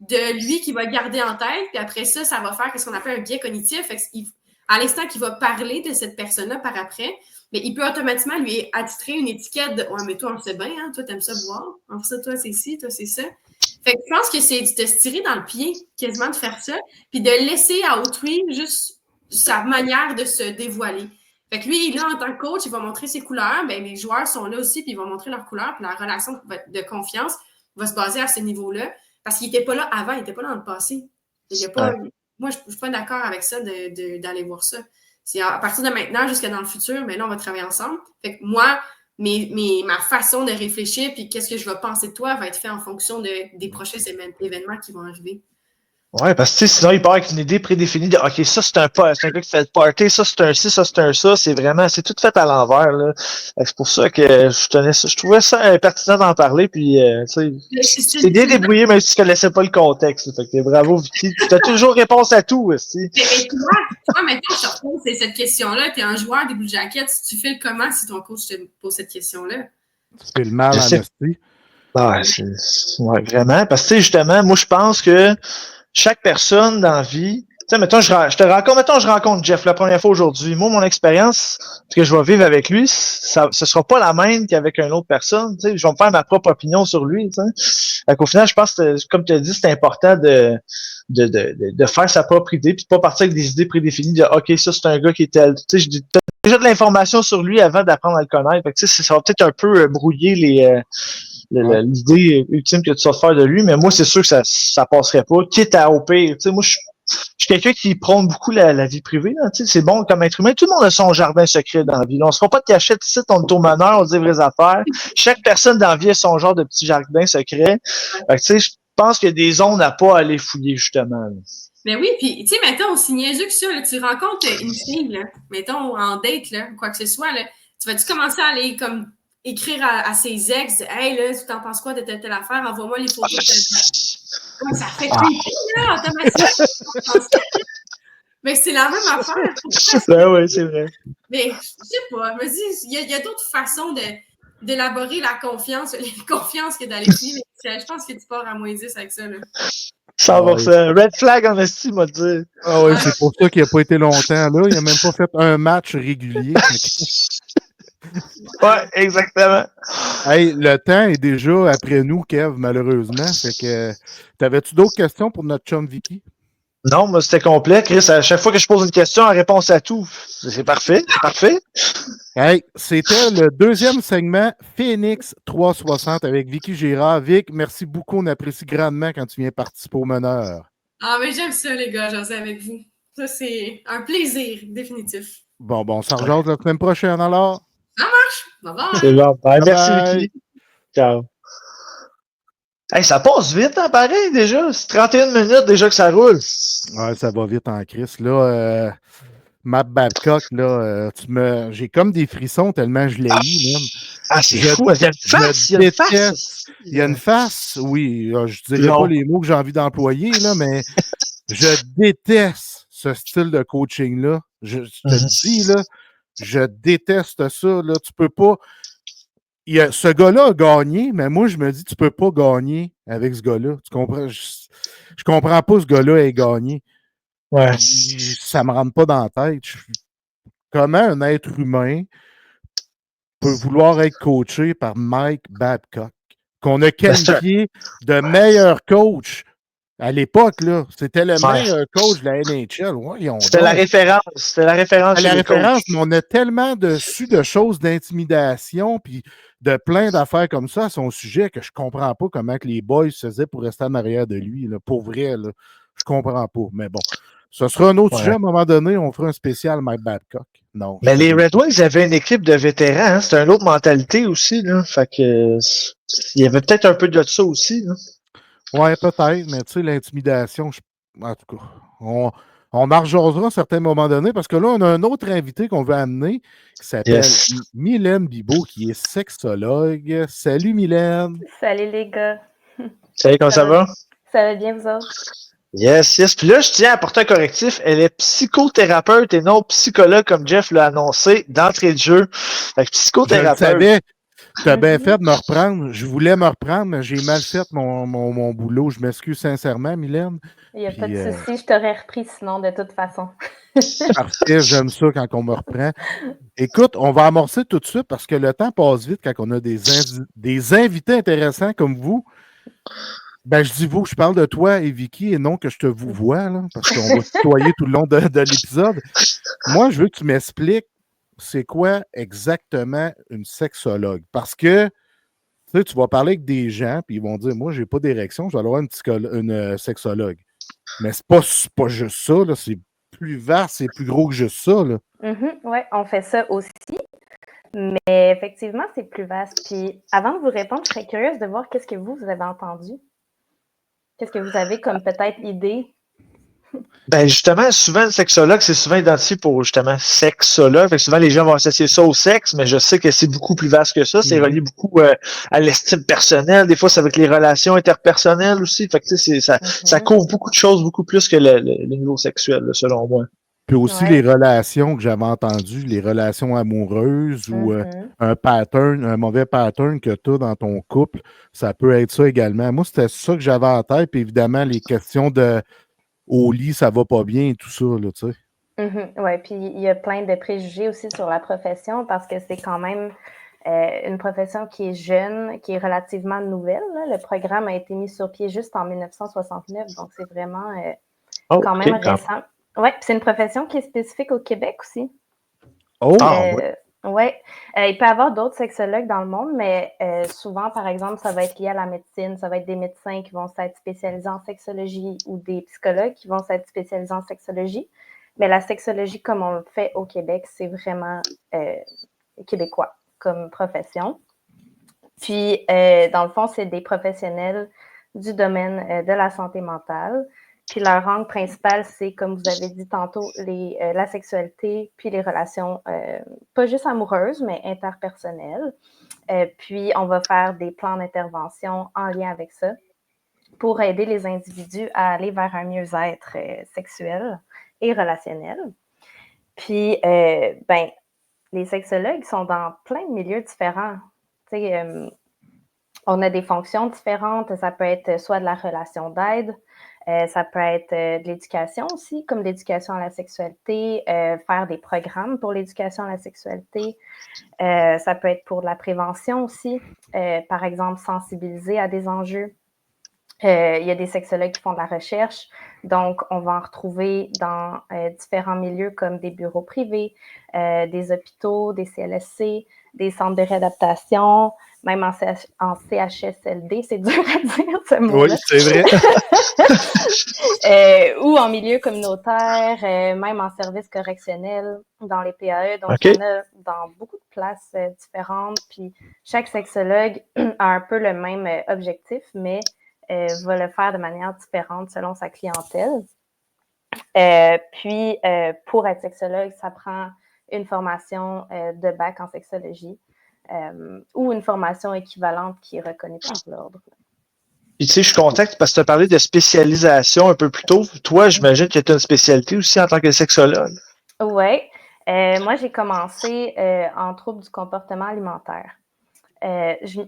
de lui qui va garder en tête, puis après ça, ça va faire ce qu'on appelle un biais cognitif. Fait que à l'instant qu'il va parler de cette personne-là par après, mais il peut automatiquement lui attitrer une étiquette de « Ouais, mais toi, on le sait bien, hein? Toi, t'aimes ça boire. En ça, toi, c'est ci, toi, c'est ça. » Fait que je pense que c'est de se tirer dans le pied, quasiment de faire ça, puis de laisser à autrui juste sa manière de se dévoiler. Fait que lui, là, en tant que coach, il va montrer ses couleurs. Ben, les joueurs sont là aussi, puis ils vont montrer leurs couleurs, puis la relation de confiance va se baser à ce niveau-là. Parce qu'il n'était pas là avant, il n'était pas là dans le passé. Moi, je ne suis pas d'accord avec ça d'aller voir ça. C'est à partir de maintenant jusqu'à dans le futur, mais là, on va travailler ensemble. Fait que moi, ma façon de réfléchir, puis qu'est-ce que je vais penser de toi va être fait en fonction des prochains événements qui vont arriver. Ouais, parce que sinon, il part avec une idée prédéfinie de OK, ça, c'est un gars qui fait le party, ça, c'est un ci, ça, c'est un ça. C'est tout fait à l'envers, là. C'est pour ça que je trouvais ça pertinent d'en parler, puis, tu sais, c'est bien débrouillé, même si tu connaissais pas le contexte. Fait que bravo, Vicky. Tu as toujours réponse à tout, aussi. Mais toi, maintenant, je te repose cette question-là. Tu es un joueur des Blue Jackets. Tu fais comment si ton coach te pose cette question-là? Tu fais le mal en esprit. Ouais, vraiment. Parce que, tu sais, justement, moi, je pense que chaque personne dans la vie, tu sais, mettons, je rencontre Jeff la première fois aujourd'hui. Moi, mon expérience que je vais vivre avec lui, ce sera pas la même qu'avec une autre personne. Tu sais, je vais me faire ma propre opinion sur lui. Tu sais. Fait qu'au final, je pense que, comme tu as dit, c'est important de faire sa propre idée, puis de pas partir avec des idées prédéfinies de OK, ça c'est un gars qui est tel. Tu sais, t'as déjà de l'information sur lui avant d'apprendre à le connaître. Fait que, tu sais, ça va peut-être un peu brouiller l'idée ultime que tu vas faire de lui, mais moi, c'est sûr que ça passerait pas. Quitte à au pire, tu sais, moi, Je suis quelqu'un qui prône beaucoup la vie privée. Là, tu sais, c'est bon comme être humain. Tout le monde a son jardin secret dans la vie. Là. On se fera pas de cachette ici, on est au meneur, on dit les vraies affaires. Chaque personne dans la vie a son genre de petit jardin secret. Fait que, tu sais, je pense qu'il y a des zones à pas aller fouiller, justement. Là. Ben oui, puis, tu sais, mettons, aussi niaiseux que ça, là, tu rencontres une fille, là, mettons, en date, là, quoi que ce soit, là, tu vas-tu commencer à aller, comme, écrire à ses ex, hey, là, tu t'en penses quoi de telle affaire, envoie-moi les photos de telle. Ça fait creepy, là, automatiquement. Mais c'est la même affaire. Oui, c'est vrai. Mais, je sais pas, vas-y, il y a d'autres façons d'élaborer la confiance que d'aller suivre. Je pense que tu pars à moins 10 avec ça, là. 100%. Red flag en estime, on va dire. Ah oui, c'est pour ça qu'il n'a pas été longtemps là. Il n'a même pas fait un match régulier. Ouais, exactement. Hey, le temps est déjà après nous, Kev, malheureusement. Fait que t'avais-tu d'autres questions pour notre chum Vicky? Non, moi, c'était complet. Chris, à chaque fois que je pose une question, en réponse à tout. C'est parfait. Parfait. Hey, c'était le deuxième segment Phoenix 360 avec Vicky Girard. Vic, merci beaucoup. On apprécie grandement quand tu viens participer au meneur. Ah, mais j'aime ça, les gars, j'en sais avec vous. Ça, c'est un plaisir, définitif. Bon, on s'en rejase la semaine prochaine alors. Ça marche. Bye bye. C'est bon. Bye, merci, Bye. Vicky. Ciao. Hey, ça passe vite, hein, pareil, déjà. C'est 31 minutes déjà que ça roule. Ouais, ça va vite en crise. Là, Matt Babcock, là, j'ai comme des frissons tellement je l'ai eu, même. Ah, c'est fou. Il y a une face. Il y a une face. Il y a une face, oui. Je dirais pas les mots que j'ai envie d'employer, là, mais je déteste ce style de coaching-là. Je te dis, là, je déteste ça. Là. Tu peux pas. Ce gars-là a gagné, mais moi, je me dis, tu peux pas gagner avec ce gars-là. Tu comprends? Je comprends pas ce gars-là ait gagné. Ouais. Ça me rentre pas dans la tête. Comment un être humain peut vouloir être coaché par Mike Babcock, qu'on a qualifié de meilleur coach à l'époque, là. C'était le meilleur coach de la NHL. Ouais, c'était la référence. C'était la référence. C'était la référence, mais on a tellement su de choses d'intimidation puis de plein d'affaires comme ça à son sujet que je comprends pas comment que les boys se faisaient pour rester en arrière de lui. Là. Pour vrai, là, je comprends pas. Mais bon, ce sera un autre sujet à un moment donné. On fera un spécial Mike Babcock. Non. Mais les Red Wings avaient une équipe de vétérans. Hein? C'était une autre mentalité aussi. Là. Fait que il y avait peut-être un peu de ça aussi. Là. Ouais, peut-être. Mais tu sais, l'intimidation, en tout cas, on en rejasera à un certain moment donné parce que là, on a un autre invité qu'on veut amener qui s'appelle Mylène Bibeau, qui est sexologue. Salut, Mylène. Salut, les gars. Salut, comment ça va? Ça va bien, vous autres? Yes. Puis là, je tiens à apporter un correctif. Elle est psychothérapeute et non psychologue, comme Jeff l'a annoncé d'entrée de jeu. Fait que psychothérapeute. Je le savais. Tu as bien fait de me reprendre. Je voulais me reprendre, mais j'ai mal fait mon boulot. Je m'excuse sincèrement, Mylène. Il n'y a pas de souci. Je t'aurais repris sinon, de toute façon. Parfait. J'aime ça quand on me reprend. Écoute, on va amorcer tout de suite parce que le temps passe vite quand on a des invités intéressants comme vous. Ben, je dis vous, je parle de toi et Vicky et non que je te vous vois, là, parce qu'on va se tutoyer tout le long de l'épisode. Moi, je veux que tu m'expliques c'est quoi exactement une sexologue. Parce que tu sais, tu vas parler avec des gens puis ils vont dire moi, j'ai pas d'érection, je vais aller voir une sexologue. Mais c'est pas juste ça, là, c'est plus vaste, c'est plus gros que juste ça. Là. Oui, on fait ça aussi. Mais effectivement, c'est plus vaste. Puis avant de vous répondre, je serais curieuse de voir qu'est-ce que vous avez entendu. Qu'est-ce que vous avez comme peut-être idée? Ben justement, souvent le sexologue, c'est souvent identifié pour justement sexologue. Fait que souvent les gens vont associer ça au sexe, mais je sais que c'est beaucoup plus vaste que ça. C'est relié beaucoup à l'estime personnelle. Des fois, c'est avec les relations interpersonnelles aussi. Fait que tu sais, ça couvre beaucoup de choses, beaucoup plus que le niveau sexuel, là, selon moi. Puis aussi les relations que j'avais entendues, les relations amoureuses ou un mauvais pattern que tu as dans ton couple, ça peut être ça également. Moi, c'était ça que j'avais en tête. Puis évidemment, les questions de au lit, ça va pas bien et tout ça, là, tu sais. Oui, puis il y a plein de préjugés aussi sur la profession parce que c'est quand même une profession qui est jeune, qui est relativement nouvelle. Là. Le programme a été mis sur pied juste en 1969, donc c'est vraiment quand même récent. Oui, puis c'est une profession qui est spécifique au Québec aussi. Oh! Oui, il peut y avoir d'autres sexologues dans le monde, mais souvent, par exemple, ça va être lié à la médecine. Ça va être des médecins qui vont s'être spécialisés en sexologie ou des psychologues qui vont s'être spécialisés en sexologie. Mais la sexologie, comme on le fait au Québec, c'est vraiment québécois comme profession. Puis, dans le fond, c'est des professionnels du domaine de la santé mentale. Puis leur angle principal, c'est, comme vous avez dit tantôt, la sexualité, puis les relations, pas juste amoureuses, mais interpersonnelles. Puis on va faire des plans d'intervention en lien avec ça pour aider les individus à aller vers un mieux-être sexuel et relationnel. Puis, les sexologues sont dans plein de milieux différents. Tu sais, on a des fonctions différentes. Ça peut être soit de la relation d'aide, ça peut être de l'éducation aussi, comme l'éducation à la sexualité, faire des programmes pour l'éducation à la sexualité. Ça peut être pour de la prévention aussi, par exemple, sensibiliser à des enjeux. Il y a des sexologues qui font de la recherche, donc on va en retrouver dans différents milieux comme des bureaux privés, des hôpitaux, des CLSC, des centres de réadaptation, même en CHSLD, c'est dur à dire ce mot-là. Oui, c'est vrai. Ou en milieu communautaire, même en service correctionnel, dans les PAE. Donc, OK. il y en a dans beaucoup de places différentes. Puis, chaque sexologue a un peu le même objectif, mais va le faire de manière différente selon sa clientèle. Puis, pour être sexologue, ça prend une formation de bac en sexologie ou une formation équivalente qui est reconnue par l'ordre. Puis, tu sais, je suis content parce que tu as parlé de spécialisation un peu plus tôt. Toi, j'imagine que tu as une spécialité aussi en tant que sexologue. Oui. Moi, j'ai commencé en troubles du comportement alimentaire.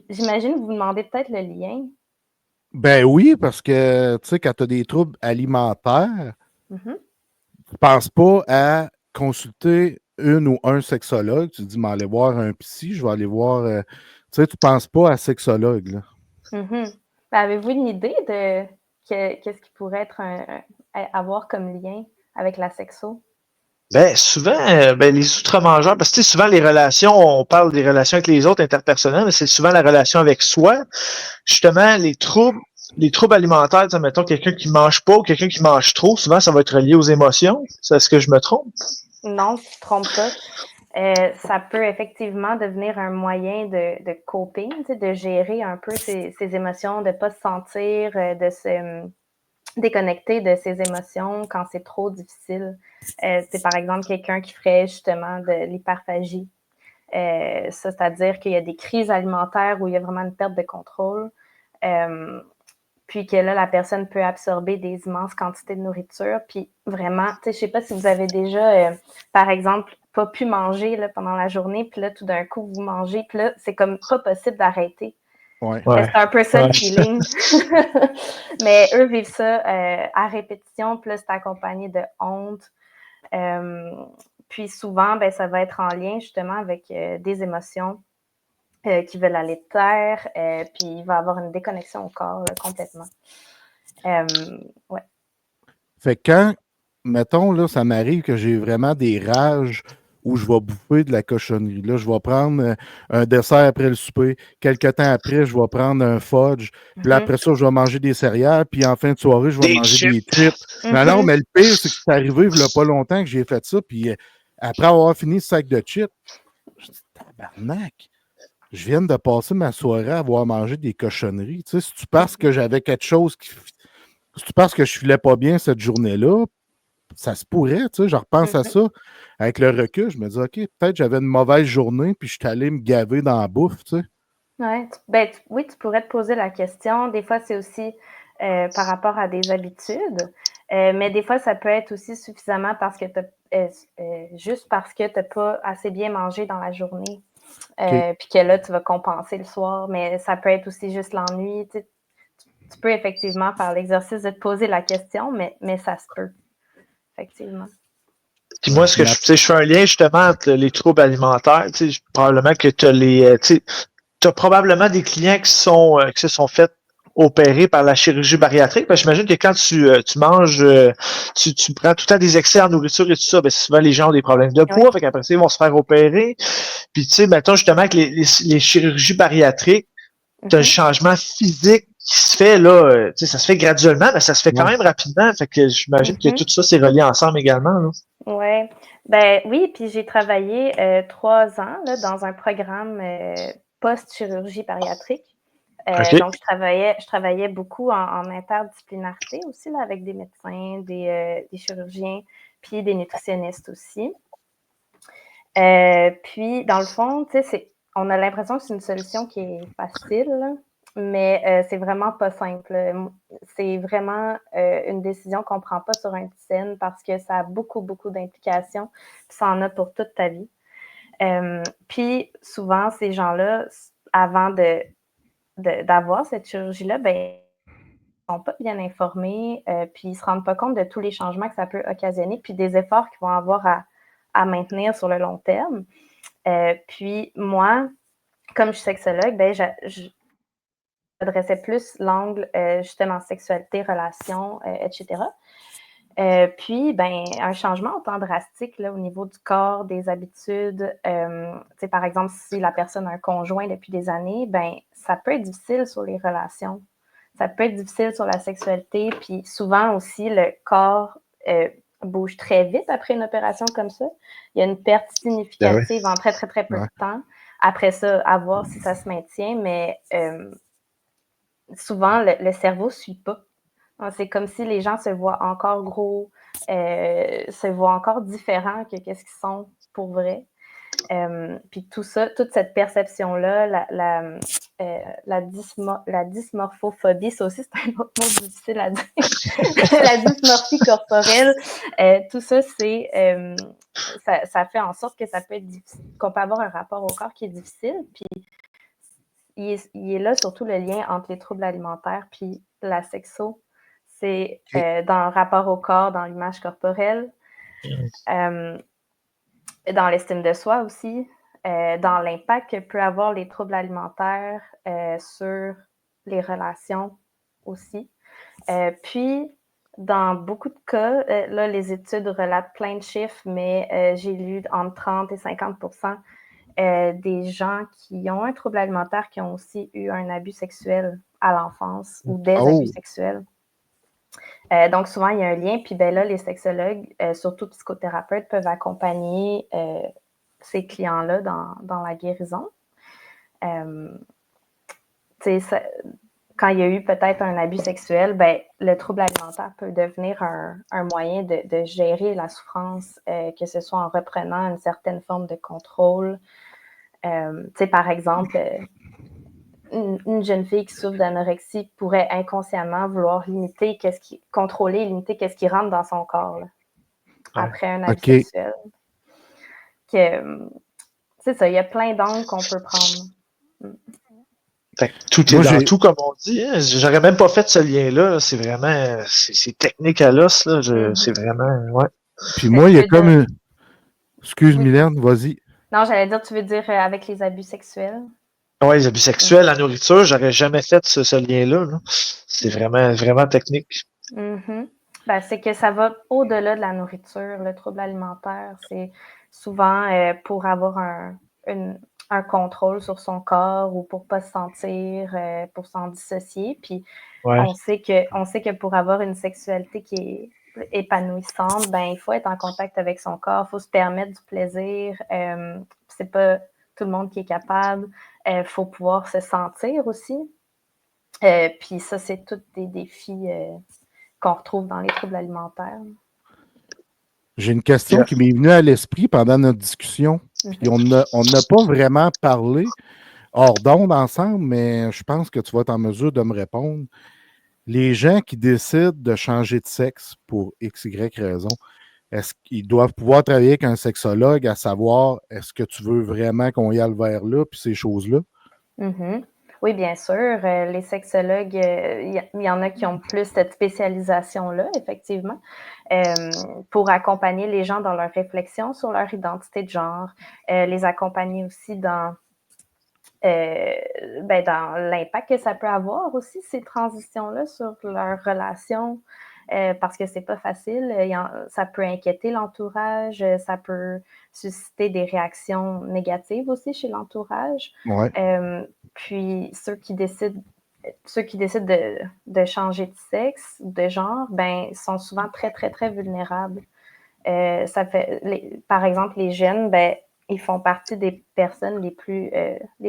J'imagine que vous vous demandez peut-être le lien. Ben oui, parce que, tu sais, quand tu as des troubles alimentaires, Mhm. tu ne penses pas à consulter une ou un sexologue. Tu te dis, mais aller voir un psy, je vais aller voir. Tu sais, tu ne penses pas à sexologue, là. Mhm. Avez-vous une idée de qu'est-ce qui pourrait être avoir comme lien avec la sexo? Ben, souvent, les outre-mangeurs, parce que tu sais, souvent les relations, on parle des relations avec les autres interpersonnelles, mais c'est souvent la relation avec soi. Justement, les troubles alimentaires, tu sais, mettons quelqu'un qui mange pas ou quelqu'un qui mange trop, souvent ça va être lié aux émotions. C'est ce que je me trompe? Non, tu ne te trompes pas. Ça peut effectivement devenir un moyen de coping, tu sais, de gérer un peu ses émotions, de ne pas se sentir, de se déconnecter de ses émotions quand c'est trop difficile. C'est par exemple quelqu'un qui ferait justement de l'hyperphagie. C'est-à-dire qu'il y a des crises alimentaires où il y a vraiment une perte de contrôle. Puis que là, la personne peut absorber des immenses quantités de nourriture. Puis vraiment, tu sais, je sais pas si vous avez déjà, par exemple, pas pu manger là, pendant la journée, puis là, tout d'un coup, vous mangez, puis là, c'est comme pas possible d'arrêter. Ouais. C'est un peu ça le feeling. Mais eux vivent ça à répétition, puis là, c'est accompagné de honte. Puis souvent, ça va être en lien justement avec des émotions qui veulent aller de terre, puis il va y avoir une déconnexion au corps là, complètement. Ouais. Fait que quand, mettons, là, ça m'arrive que j'ai vraiment des rages où je vais bouffer de la cochonnerie. Là, je vais prendre un dessert après le souper. Quelques temps après, je vais prendre un fudge. Puis là, après ça, je vais manger des céréales. Puis en fin de soirée, je vais Des manger chips. des chips. Non, mais le pire, c'est que c'est arrivé il n'y a pas longtemps que j'ai fait ça. Puis après avoir fini ce sac de chips, je dis, tabarnak, je viens de passer ma soirée à avoir mangé des cochonneries. Tu sais, si tu penses que j'avais quelque chose qui... Si tu penses que je filais pas bien cette journée-là, ça se pourrait, tu sais, je repense à ça. Avec le recul, je me dis, OK, peut-être j'avais une mauvaise journée, puis je suis allé me gaver dans la bouffe, tu sais. Ouais, oui, tu pourrais te poser la question. Des fois, c'est aussi par rapport à des habitudes, mais des fois, ça peut être aussi suffisamment parce que juste parce que tu n'as pas assez bien mangé dans la journée, puis que là, tu vas compenser le soir, mais ça peut être aussi juste l'ennui. Tu peux effectivement faire l'exercice de te poser la question, mais ça se peut, effectivement. Puis moi, je fais un lien justement entre les troubles alimentaires. Tu sais, probablement que tu as probablement des clients qui se sont fait opérés par la chirurgie bariatrique? Parce que j'imagine que quand tu manges, tu prends tout le temps des excès en nourriture et tout ça, ben souvent les gens ont des problèmes de poids, fait qu'après ça, ils vont se faire opérer. Puis tu sais, mettons justement avec les chirurgies bariatriques, tu as un changement physique qui se fait là, tu sais, ça se fait graduellement, mais ça se fait quand même rapidement. Fait que j'imagine que tout ça c'est relié ensemble également. Là. Ouais. Ben oui, puis j'ai travaillé 3 ans là, dans un programme post-chirurgie bariatrique. OK. Donc, je travaillais beaucoup en interdisciplinarité aussi, là, avec des médecins, des chirurgiens, puis des nutritionnistes aussi. Puis, dans le fond, tu sais, on a l'impression que c'est une solution qui est facile, là, mais c'est vraiment pas simple. C'est vraiment une décision qu'on prend pas sur un dizaine parce que ça a beaucoup, beaucoup d'implications, puis ça en a pour toute ta vie. Puis, souvent, ces gens-là, avant d'avoir cette chirurgie-là, ben, ils ne sont pas bien informés, puis ils ne se rendent pas compte de tous les changements que ça peut occasionner, puis des efforts qu'ils vont avoir à maintenir sur le long terme. Puis moi, comme je suis sexologue, ben, j'adressais plus l'angle justement sexualité, relations, etc. Puis, ben, un changement autant drastique là, au niveau du corps, des habitudes. Par exemple, si la personne a un conjoint depuis des années, ben, ça peut être difficile sur les relations. Ça peut être difficile sur la sexualité. Puis souvent aussi, le corps bouge très vite après une opération comme ça. Il y a une perte significative en très, très, très peu de temps. Après ça, à voir si ça se maintient. Mais souvent, le cerveau ne suit pas. C'est comme si les gens se voient encore gros, se voient encore différents que qu'est-ce qu'ils sont pour vrai. Puis tout ça, toute cette perception-là, la dysmorphophobie, ça aussi c'est un autre mot difficile à dire, la dysmorphie corporelle, tout ça, ça fait en sorte que ça peut être difficile, qu'on peut avoir un rapport au corps qui est difficile, puis il est là surtout le lien entre les troubles alimentaires puis la sexo. C'est dans le rapport au corps, dans l'image corporelle, dans l'estime de soi aussi, dans l'impact que peut avoir les troubles alimentaires sur les relations aussi. Puis, dans beaucoup de cas, là, les études relatent plein de chiffres, mais j'ai lu entre 30 et 50% des gens qui ont un trouble alimentaire qui ont aussi eu un abus sexuel à l'enfance ou des abus sexuels. Donc, souvent, il y a un lien. Puis ben là, les sexologues, surtout psychothérapeutes, peuvent accompagner ces clients-là dans la guérison. Quand il y a eu peut-être un abus sexuel, ben, le trouble alimentaire peut devenir un moyen de gérer la souffrance, que ce soit en reprenant une certaine forme de contrôle. Par exemple, une jeune fille qui souffre d'anorexie pourrait inconsciemment vouloir contrôler et limiter qu'est-ce qui rentre dans son corps là, après un abus sexuel. C'est ça, il y a plein d'angles qu'on peut prendre. Fait que tout est dans tout, comme on dit. Hein. J'aurais même pas fait ce lien-là. C'est vraiment, c'est technique à l'os. Là. C'est vraiment, ouais. Puis moi, il y a comme une... Excuse, Mylène, vas-y. Non, j'allais dire, tu veux dire avec les abus sexuels? Oui, les abus sexuels, la nourriture, j'aurais jamais fait ce lien-là. Là. C'est vraiment, vraiment technique. Ben, c'est que ça va au-delà de la nourriture. Le trouble alimentaire, c'est souvent pour avoir un contrôle sur son corps ou pour pas se sentir, pour s'en dissocier. Puis on sait que pour avoir une sexualité qui est épanouissante, ben il faut être en contact avec son corps, il faut se permettre du plaisir. C'est pas tout le monde qui est capable. Il faut pouvoir se sentir aussi. Puis ça, c'est tous des défis qu'on retrouve dans les troubles alimentaires. J'ai une question qui m'est venue à l'esprit pendant notre discussion. Puis on n'a pas vraiment parlé hors d'onde ensemble, mais je pense que tu vas être en mesure de me répondre. Les gens qui décident de changer de sexe pour X, Y raison, est-ce qu'ils doivent pouvoir travailler avec un sexologue à savoir est-ce que tu veux vraiment qu'on y aille vers là, puis ces choses-là? Oui, bien sûr. Les sexologues, il y en a qui ont plus cette spécialisation-là, effectivement, pour accompagner les gens dans leur réflexion sur leur identité de genre, les accompagner aussi dans dans l'impact que ça peut avoir aussi, ces transitions-là, sur leur relation, parce que c'est pas facile. Ça peut inquiéter l'entourage, ça peut susciter des réactions négatives aussi chez l'entourage. Ouais. Puis ceux qui décident de changer de sexe, de genre, sont souvent très, très, très vulnérables. Par exemple, les jeunes, ils font partie des personnes les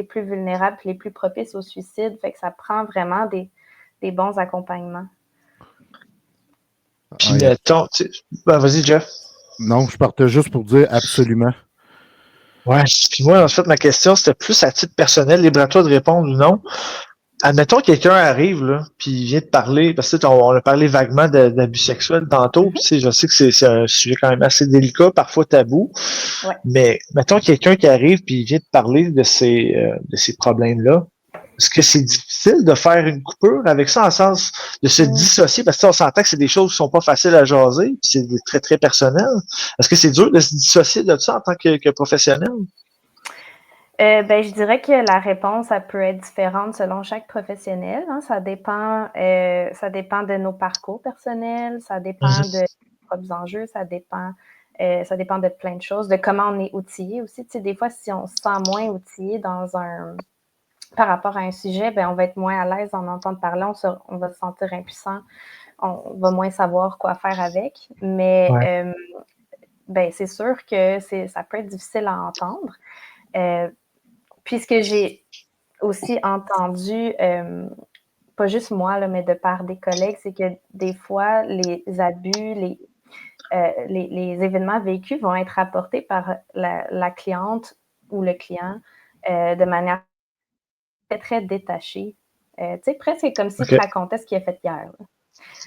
plus vulnérables, les plus propices au suicide. Fait que ça prend vraiment des bons accompagnements. Puis mettons, vas-y, Jeff. Non, je partais juste pour dire absolument. Ouais. Puis moi, en fait, ma question, c'était plus à titre personnel, libre à toi de répondre ou non. Admettons que quelqu'un arrive, là, puis il vient de parler, parce que on a parlé vaguement d'abus sexuels tantôt, puis je sais que c'est un sujet quand même assez délicat, parfois tabou, Ouais. Mais mettons quelqu'un qui arrive puis il vient de parler de ces problèmes-là. Est-ce que c'est difficile de faire une coupure avec ça, en sens de se dissocier, parce que on s'entend que c'est des choses qui sont pas faciles à jaser, puis c'est très, très personnel. Est-ce que c'est dur de se dissocier de ça en tant que professionnel? Je dirais que la réponse, ça peut être différente selon chaque professionnel. Hein. Ça dépend de nos parcours personnels, ça dépend de nos propres enjeux, ça dépend de plein de choses, de comment on est outillé aussi. Tu sais, des fois, si on se sent moins outillé par rapport à un sujet, on va être moins à l'aise en entendre parler, on va se sentir impuissant, on va moins savoir quoi faire avec. Mais c'est sûr que ça peut être difficile à entendre. Puis ce que j'ai aussi entendu, pas juste moi, là, mais de part des collègues, c'est que des fois, les abus, les événements vécus vont être rapportés par la cliente ou le client de manière très, très détachée. Tu sais, presque comme si tu racontais ce qu'il a fait hier. Là.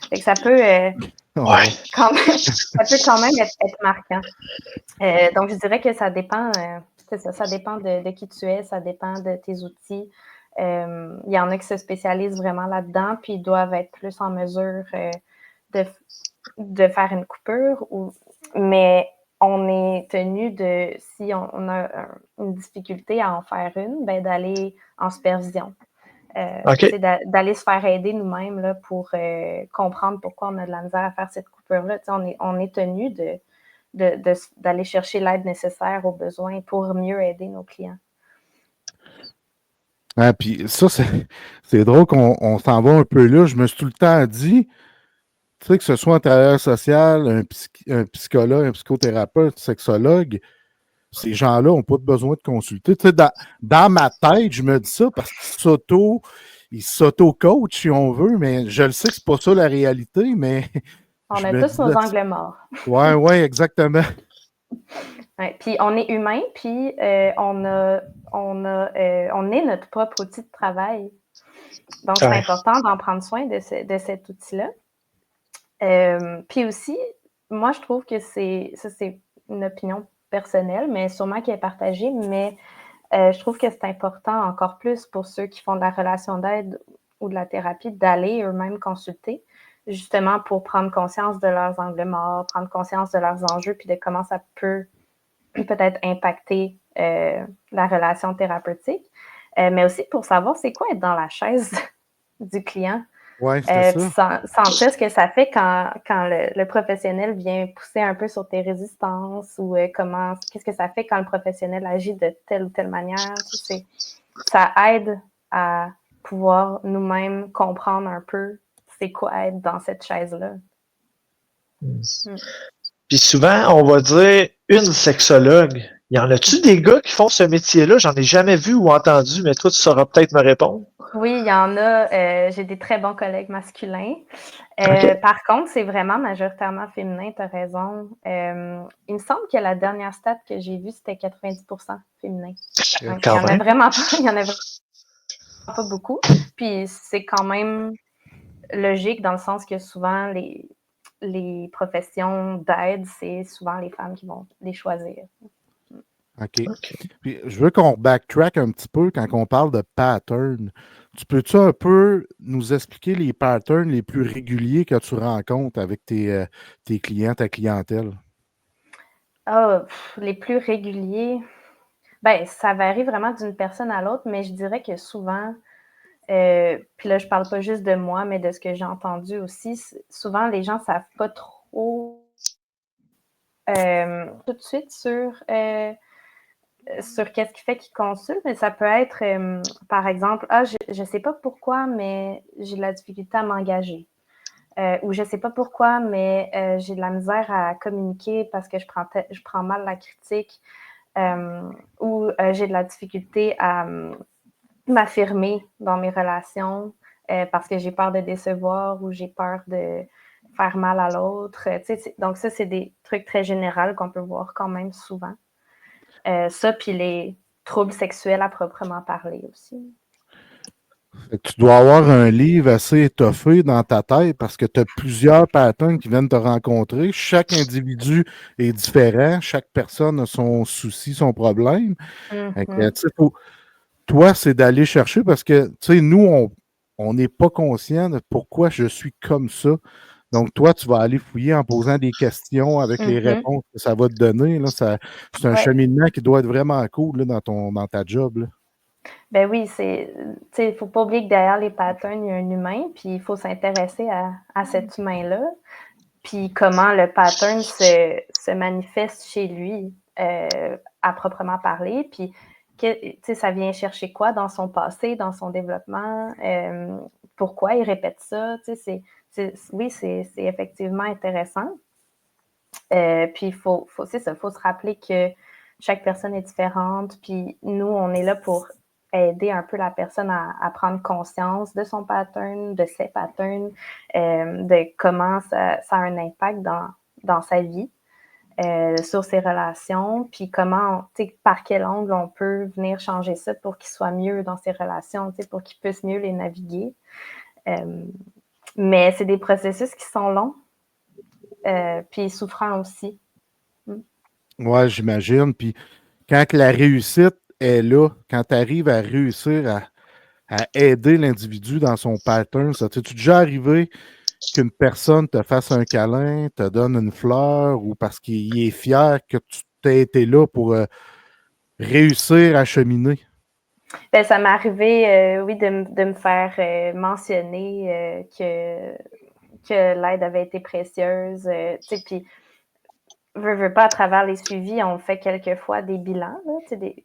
Fait que ça peut, quand même être marquant. Donc, je dirais que ça dépend... ça dépend de qui tu es, ça dépend de tes outils. Il y en a qui se spécialisent vraiment là-dedans, puis ils doivent être plus en mesure de faire une coupure. Mais on est tenu si on a une difficulté à en faire une, d'aller en supervision. D'aller se faire aider nous-mêmes là, pour comprendre pourquoi on a de la misère à faire cette coupure-là. On est tenu d'aller chercher l'aide nécessaire aux besoins pour mieux aider nos clients. Ah, puis ça, c'est drôle qu'on s'en va un peu là. Je me suis tout le temps dit, tu sais, que ce soit un travailleur social, un psychologue, un psychothérapeute, un sexologue, ces gens-là n'ont pas besoin de consulter. Tu sais, dans ma tête, je me dis ça parce qu'ils s'auto-coachent, si on veut, mais je le sais que c'est pas ça la réalité, mais... On a tous nos angles morts. Oui, exactement. Ouais, puis on est humain, puis on est notre propre outil de travail. Donc, c'est important d'en prendre soin de cet outil-là. Puis aussi, moi, je trouve que c'est une opinion personnelle, mais sûrement qui est partagée, mais je trouve que c'est important encore plus pour ceux qui font de la relation d'aide ou de la thérapie d'aller eux-mêmes consulter, justement pour prendre conscience de leurs angles morts, prendre conscience de leurs enjeux, puis de comment ça peut peut-être impacter la relation thérapeutique, mais aussi pour savoir c'est quoi être dans la chaise du client. Oui, c'est ça. Sentir ce que ça fait quand le professionnel vient pousser un peu sur tes résistances ou qu'est-ce que ça fait quand le professionnel agit de telle ou telle manière. Ça aide à pouvoir nous-mêmes comprendre un peu c'est quoi être dans cette chaise-là. Puis souvent, on va dire une sexologue. Y en a-tu des gars qui font ce métier-là? J'en ai jamais vu ou entendu, mais toi, tu sauras peut-être me répondre. Oui, il y en a. J'ai des très bons collègues masculins. Par contre, c'est vraiment majoritairement féminin, tu as raison. Il me semble que la dernière stat que j'ai vue, c'était 90% féminin. Donc, il y en a vraiment pas beaucoup. Puis c'est quand même logique dans le sens que souvent, les professions d'aide, c'est souvent les femmes qui vont les choisir. OK. Puis, je veux qu'on backtrack un petit peu quand on parle de patterns. Tu peux-tu un peu nous expliquer les patterns les plus réguliers que tu rencontres avec tes clients, ta clientèle? Les plus réguliers. Ben, ça varie vraiment d'une personne à l'autre, mais je dirais que souvent, puis là, je parle pas juste de moi, mais de ce que j'ai entendu aussi, souvent, les gens savent pas trop tout de suite sur qu'est-ce qui fait qu'ils consultent, mais ça peut être, par exemple, je sais pas pourquoi, mais j'ai de la difficulté à m'engager. Ou je sais pas pourquoi, mais j'ai de la misère à communiquer parce que je prends mal la critique. Ou j'ai de la difficulté à m'affirmer dans mes relations parce que j'ai peur de décevoir ou j'ai peur de faire mal à l'autre. Donc ça, c'est des trucs très généraux qu'on peut voir quand même souvent. Ça, puis les troubles sexuels à proprement parler aussi. Fait que tu dois avoir un livre assez étoffé dans ta tête parce que tu as plusieurs patterns qui viennent te rencontrer. Chaque individu est différent. Chaque personne a son souci, son problème. Fait que, tu sais, toi, c'est d'aller chercher parce que, tu sais, nous, on n'est pas conscient de pourquoi je suis comme ça. Donc, toi, tu vas aller fouiller en posant des questions avec les réponses que ça va te donner. Là, c'est un cheminement qui doit être vraiment cool là, dans ta job. Là. Ben oui, il ne faut pas oublier que derrière les patterns, il y a un humain, puis il faut s'intéresser à cet humain-là, puis comment le pattern se manifeste chez lui à proprement parler, puis ça vient chercher quoi dans son passé, dans son développement, pourquoi il répète ça, oui, c'est effectivement intéressant. Puis il faut se rappeler que chaque personne est différente, puis nous, on est là pour aider un peu la personne à prendre conscience de son pattern, de ses patterns, de comment ça a un impact dans sa vie, sur ses relations, puis comment, par quel angle on peut venir changer ça pour qu'il soit mieux dans ses relations, pour qu'il puisse mieux les naviguer. Mais c'est des processus qui sont longs, puis souffrants aussi. Ouais, j'imagine. Puis quand la réussite est là, quand tu arrives à réussir à aider l'individu dans son pattern, ça t'es-tu déjà arrivé qu'une personne te fasse un câlin, te donne une fleur ou parce qu'il est fier que tu t'aies été là pour réussir à cheminer? Ben, ça m'est arrivé, oui, de me faire mentionner que l'aide avait été précieuse. Puis, veux pas, à travers les suivis, on fait quelquefois des bilans, là,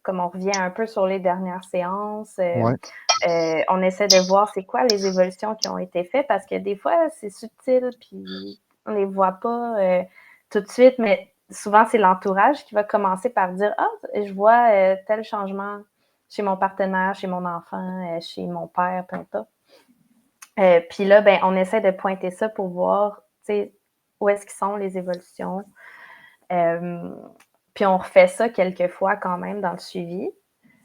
comme on revient un peu sur les dernières séances. Ouais. On essaie de voir c'est quoi les évolutions qui ont été faites parce que des fois, c'est subtil, puis on les voit pas tout de suite, mais souvent, c'est l'entourage qui va commencer par dire « Ah, je vois tel changement chez mon partenaire, chez mon enfant, chez mon père, peu importe. » Puis là, ben, on essaie de pointer ça pour voir où est-ce qu'ils sont les évolutions. Puis on refait ça quelques fois quand même dans le suivi.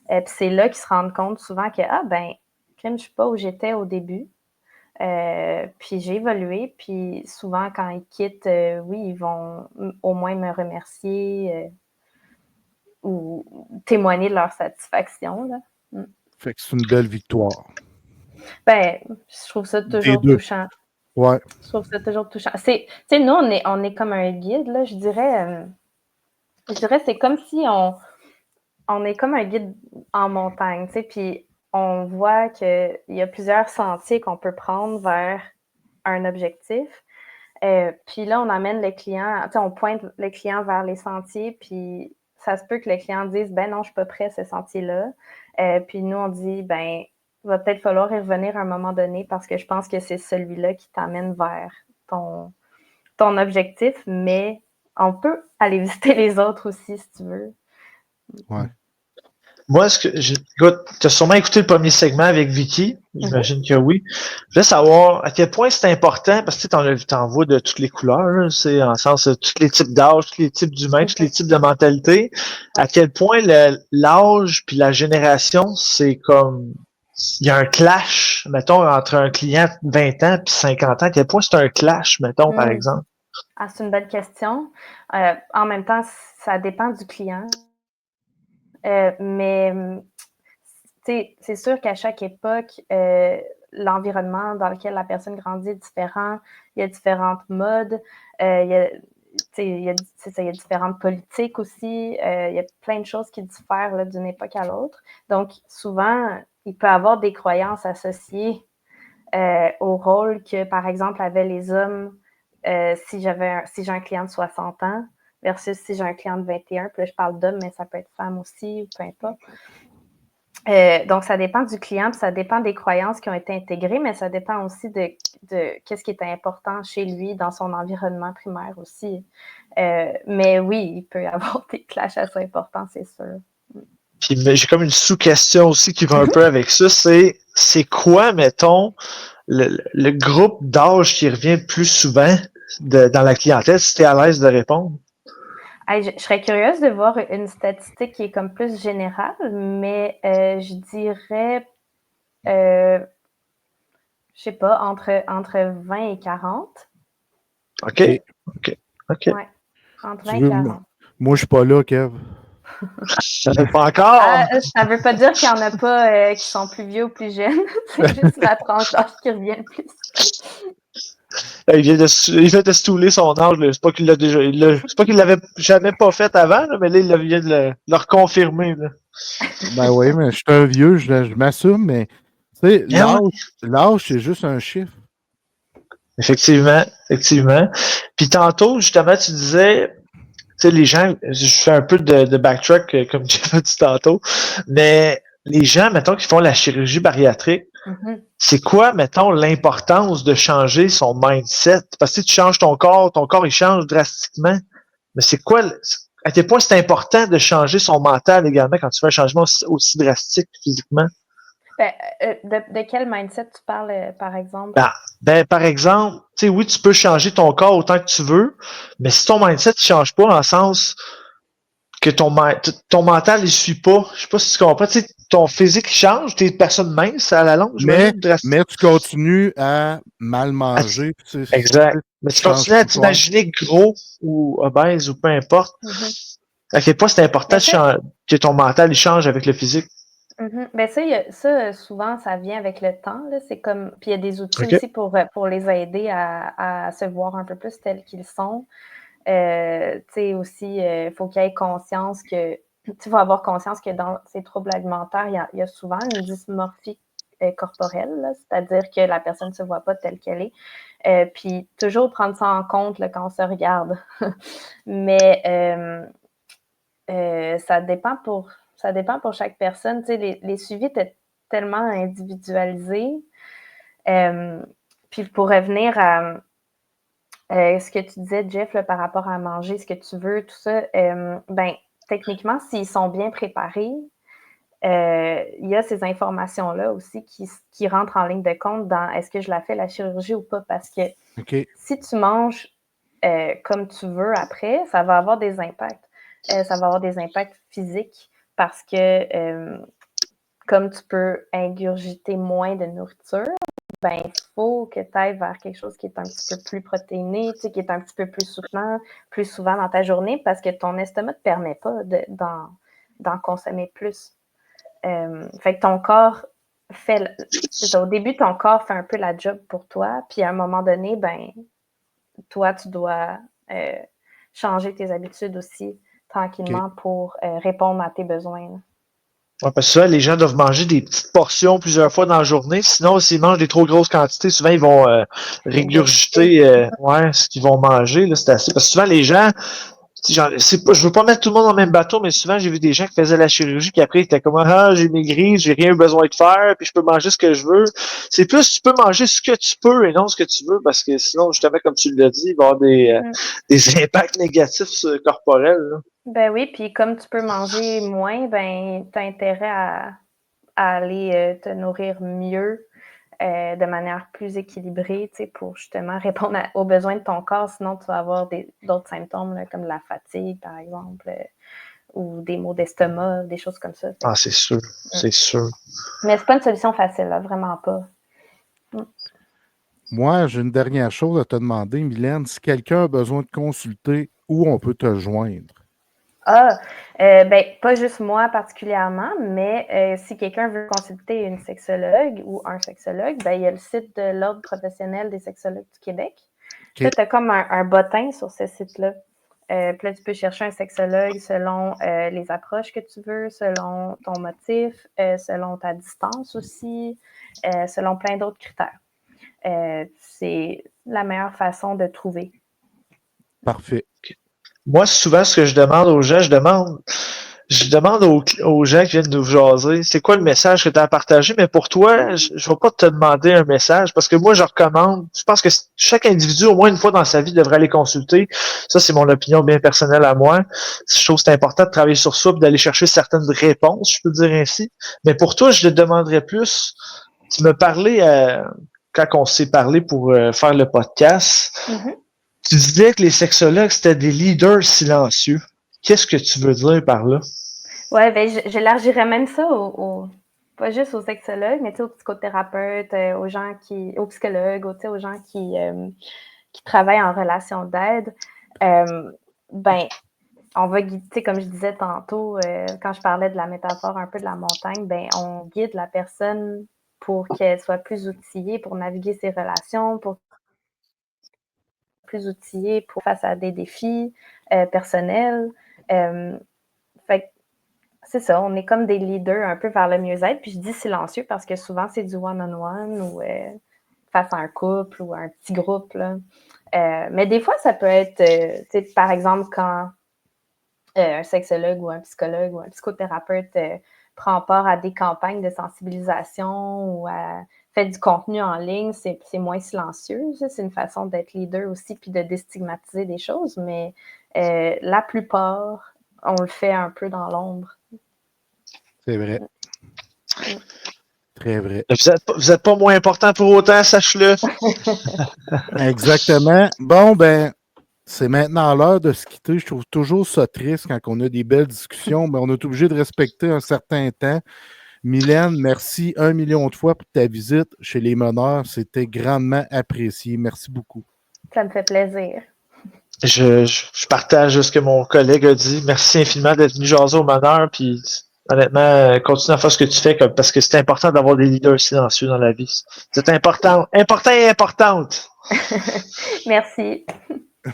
Puis c'est là qu'ils se rendent compte souvent que, je ne suis pas où j'étais au début. Puis j'ai évolué. Puis souvent, quand ils quittent, oui, ils vont au moins me remercier ou témoigner de leur satisfaction. Là. Fait que c'est une belle victoire. Ben, je trouve ça toujours touchant. Ouais. Je trouve ça toujours touchant. Nous, on est comme un guide, là, je dirais c'est comme si on est comme un guide en montagne, puis on voit qu'il y a plusieurs sentiers qu'on peut prendre vers un objectif. Puis là, on amène le client, on pointe le client vers les sentiers, puis ça se peut que le client dise « Ben non, je ne suis pas prêt à ce sentier-là. » Puis nous, on dit « Ben, il va peut-être falloir y revenir à un moment donné parce que je pense que c'est celui-là qui t'amène vers ton objectif, mais on peut aller visiter les autres aussi si tu veux. » Ouais. Moi, écoute, tu as sûrement écouté le premier segment avec Vicky. J'imagine que oui. Je voulais savoir à quel point c'est important, parce que tu en vois de toutes les couleurs, c'est en sens tous les types d'âge, tous les types d'humains, tous les types de mentalité. À quel point l'âge puis la génération, c'est comme il y a un clash, mettons, entre un client de 20 ans puis 50 ans. À quel point c'est un clash, mettons, par exemple? Ah, c'est une bonne question. En même temps, ça dépend du client. Mais c'est sûr qu'à chaque époque, l'environnement dans lequel la personne grandit est différent. Il y a différentes modes. Il c'est ça, il y a différentes politiques aussi. Il y a plein de choses qui diffèrent là, d'une époque à l'autre. Donc, souvent, il peut y avoir des croyances associées au rôle que, par exemple, avaient les hommes si j'ai un client de 60 ans versus si j'ai un client de 21. Puis là, je parle d'homme, mais ça peut être femme aussi, ou peu importe. Donc, ça dépend du client, puis ça dépend des croyances qui ont été intégrées, mais ça dépend aussi de qu'est-ce qui est important chez lui, dans son environnement primaire aussi. Mais oui, il peut y avoir des clashs assez importants, c'est sûr. Puis j'ai comme une sous-question aussi qui va un peu avec ça, c'est quoi, mettons, le groupe d'âge qui revient le plus souvent dans la clientèle, si tu es à l'aise de répondre? Hey, je serais curieuse de voir une statistique qui est comme plus générale, mais je dirais, je sais pas, entre 20 et 40. OK? OK. OK. Ouais, entre 20 et 40. Moi, je suis pas là, Kev. Ça fait pas encore. Ça veut pas dire qu'il y en a pas qui sont plus vieux ou plus jeunes. C'est juste la tranche d'âge qui revient le plus. Il vient de stouler son âge. Là. C'est pas qu'il l'a déjà. C'est pas qu'il l'avait jamais pas fait avant, là, mais là, il vient de le reconfirmer. Là. Ben oui, mais je suis un vieux, je m'assume, mais tu sais, l'âge, c'est juste un chiffre. Effectivement, effectivement. Puis tantôt, justement, tu disais, tu sais, les gens, je fais un peu de backtrack comme j'ai fait dit tantôt, mais les gens, mettons, qui font la chirurgie bariatrique, c'est quoi, mettons, l'importance de changer son mindset? Parce que si tu changes ton corps il change drastiquement. Mais c'est quoi, à quel point c'est important de changer son mental également quand tu fais un changement aussi drastique physiquement? Ben, de quel mindset tu parles, par exemple? Ben, par exemple, tu sais, oui, tu peux changer ton corps autant que tu veux, mais si ton mindset ne change pas, en sens que ton mental ne suit pas, je sais pas si tu comprends, tu sais, ton physique change, tu es une personne mince à la longue, mais tu continues à mal manger. Exact. Mais tu continues à t'imaginer gros ou obèse ou peu importe. À quel point c'est important que ton mental il change avec le physique. Ben ça, souvent, ça vient avec le temps. Là. C'est comme. Puis il y a des outils aussi pour les aider à se voir un peu plus tels qu'ils sont. Tu sais, aussi, il faut qu'il y ait conscience que. Tu vas avoir conscience que dans ces troubles alimentaires, il y a souvent une dysmorphie corporelle, là, c'est-à-dire que la personne ne se voit pas telle qu'elle est. Puis toujours prendre ça en compte là, quand on se regarde. Mais ça dépend pour chaque personne. Tu sais, les suivis étaient tellement individualisés. Puis pour revenir à ce que tu disais, Jeff, là, par rapport à manger, ce que tu veux, tout ça, ben techniquement, s'ils sont bien préparés, il y a ces informations-là aussi qui rentrent en ligne de compte dans est-ce que je la fais la chirurgie ou pas, parce que si tu manges comme tu veux après, ça va avoir des impacts. Ça va avoir des impacts physiques parce que comme tu peux ingurgiter moins de nourriture, ben il faut que tu ailles vers quelque chose qui est un petit peu plus protéiné, tu sais, qui est un petit peu plus soutenant, plus souvent dans ta journée parce que ton estomac ne te permet pas d'en consommer plus. Fait que ton corps au début, ton corps fait un peu la job pour toi, puis à un moment donné, ben toi, tu dois changer tes habitudes aussi tranquillement pour répondre à tes besoins. Là. Ouais, parce que souvent, les gens doivent manger des petites portions plusieurs fois dans la journée. Sinon, s'ils mangent des trop grosses quantités, souvent, ils vont régurgiter ce qu'ils vont manger. Là, c'est assez. Parce que souvent, les gens, je veux pas mettre tout le monde dans le même bateau, mais souvent, j'ai vu des gens qui faisaient la chirurgie, puis après, ils étaient comme, j'ai maigri, j'ai rien besoin de faire, puis je peux manger ce que je veux. C'est plus, tu peux manger ce que tu peux et non ce que tu veux, parce que sinon, justement, comme tu l'as dit, il va y avoir des impacts négatifs corporels. Là. Ben oui, puis comme tu peux manger moins, ben tu as intérêt à aller te nourrir mieux de manière plus équilibrée, tu sais, pour justement répondre aux besoins de ton corps. Sinon, tu vas avoir d'autres symptômes là, comme la fatigue, par exemple, ou des maux d'estomac, des choses comme ça. Ah, c'est sûr, c'est sûr. Mais c'est pas une solution facile, là, vraiment pas. Moi, j'ai une dernière chose à te demander, Mylène. Si quelqu'un a besoin de consulter, où on peut te joindre? Ben, pas juste moi particulièrement, mais si quelqu'un veut consulter une sexologue ou un sexologue, ben, il y a le site de l'Ordre professionnel des sexologues du Québec. Là, tu as comme un bottin sur ce site-là. Puis là, tu peux chercher un sexologue selon les approches que tu veux, selon ton motif, selon ta distance aussi, selon plein d'autres critères. C'est la meilleure façon de trouver. Parfait. Moi, souvent, ce que je demande aux gens, je demande aux gens qui viennent nous jaser, c'est quoi le message que tu as à partager, mais pour toi, je ne vais pas te demander un message, parce que moi, je pense que chaque individu, au moins une fois dans sa vie, devrait aller consulter. Ça, c'est mon opinion bien personnelle à moi. Je trouve que c'est important de travailler sur soi et d'aller chercher certaines réponses, je peux dire ainsi. Mais pour toi, je te demanderais plus, tu me parlais, quand on s'est parlé pour faire le podcast, tu disais que les sexologues, c'était des leaders silencieux. Qu'est-ce que tu veux dire par là? Oui, ben, j'élargirais même ça pas juste aux sexologues, mais aux psychothérapeutes, aux psychologues, aux gens qui travaillent en relation d'aide. Ben, on va guider, comme je disais tantôt, quand je parlais de la métaphore un peu de la montagne, ben, on guide la personne pour qu'elle soit plus outillée pour naviguer ses relations, pour plus outillée pour face à des défis personnels. Fait que c'est ça, on est comme des leaders un peu vers le mieux-être. Puis je dis silencieux parce que souvent, c'est du one-on-one ou face à un couple ou à un petit groupe. Là. Mais des fois, ça peut être, par exemple, quand un sexologue ou un psychologue ou un psychothérapeute prend part à des campagnes de sensibilisation ou fait du contenu en ligne, c'est moins silencieux. C'est une façon d'être leader aussi puis de déstigmatiser des choses. Mais la plupart, on le fait un peu dans l'ombre. C'est vrai. Très vrai. Vous êtes pas moins important pour autant, sache-le. Exactement. Bon, ben, c'est maintenant l'heure de se quitter. Je trouve toujours ça triste quand on a des belles discussions, mais on est obligé de respecter un certain temps. Mylène, merci 1 million de fois pour ta visite chez les meneurs. C'était grandement apprécié. Merci beaucoup. Ça me fait plaisir. Je partage ce que mon collègue a dit. Merci infiniment d'être venu jaser aux meneurs. Puis, honnêtement, continue à faire ce que tu fais parce que c'est important d'avoir des leaders silencieux dans la vie. C'est important. Important et importante. Merci.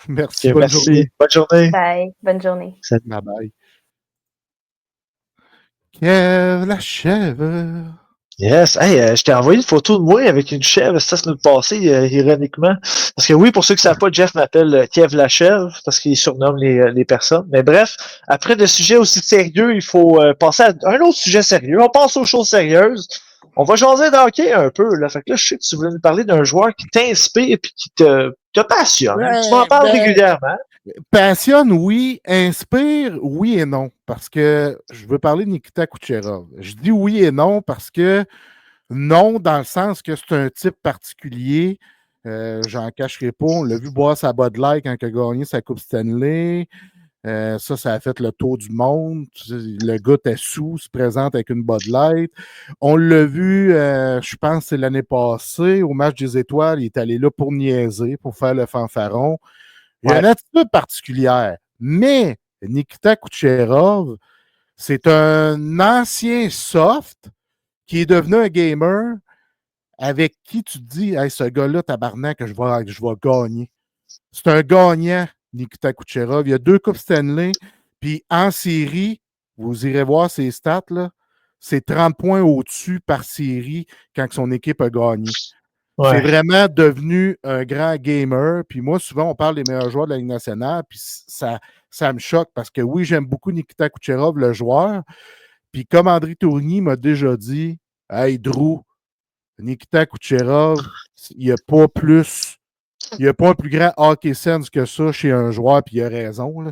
Merci. Bonne journée. Bonne journée. Bye. Bonne journée. Bye bye. Kev, la chèvre. Yes. Hey, je t'ai envoyé une photo de moi avec une chèvre cette semaine passée, ironiquement. Parce que oui, pour ceux qui ne savent pas, Jeff m'appelle Kev la chèvre parce qu'il surnomme les personnes. Mais bref, après de sujets aussi sérieux, il faut passer à un autre sujet sérieux. On passe aux choses sérieuses. On va jaser d'hockey un peu. Là. Fait que là, je sais que tu voulais nous parler d'un joueur qui t'inspire et qui te passionne. Tu m'en parles régulièrement. Passionne, oui. Inspire, oui et non. Parce que je veux parler de Nikita Kucherov. Je dis oui et non parce que non, dans le sens que c'est un type particulier. J'en cacherai pas. On l'a vu boire sa Bud Light quand il a gagné sa Coupe Stanley. Ça a fait le tour du monde. Le gars était sous, se présente avec une Bud Light. On l'a vu, je pense, c'est l'année passée, au match des Étoiles. Il est allé là pour niaiser, pour faire le fanfaron. Il a une attitude particulière. Mais Nikita Kucherov, c'est un ancien soft qui est devenu un gamer avec qui tu te dis, hey, ce gars-là, tabarnak, je vais gagner. C'est un gagnant, Nikita Kucherov. Il y a 2 Coupes Stanley. Puis en série, vous irez voir ses stats, là, c'est 30 points au-dessus par série quand son équipe a gagné. Ouais. C'est vraiment devenu un grand gamer. Puis moi, souvent, on parle des meilleurs joueurs de la Ligue nationale. Puis ça me choque parce que oui, j'aime beaucoup Nikita Kucherov, le joueur. Puis comme André Tourigny m'a déjà dit, hey Drew, Nikita Kucherov, il n'y a pas plus. Il n'y a pas un plus grand hockey sense que ça chez un joueur, puis il a raison. Là,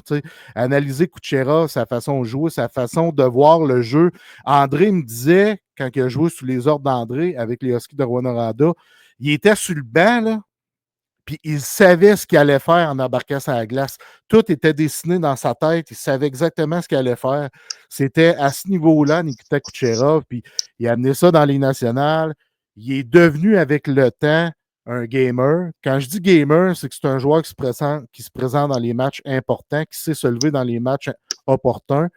analyser Kucherov, sa façon de jouer, sa façon de voir le jeu. André me disait, quand il a joué sous les ordres d'André avec les Huskies de Rouyn-Noranda, il était sur le banc, là, puis il savait ce qu'il allait faire en embarquant sur la glace. Tout était dessiné dans sa tête. Il savait exactement ce qu'il allait faire. C'était à ce niveau-là, Nikita Kucherov, puis il a amené ça dans les nationales. Il est devenu, avec le temps, un gamer. Quand je dis gamer, c'est que c'est un joueur qui se présente dans les matchs importants, qui sait se lever dans les matchs opportuns.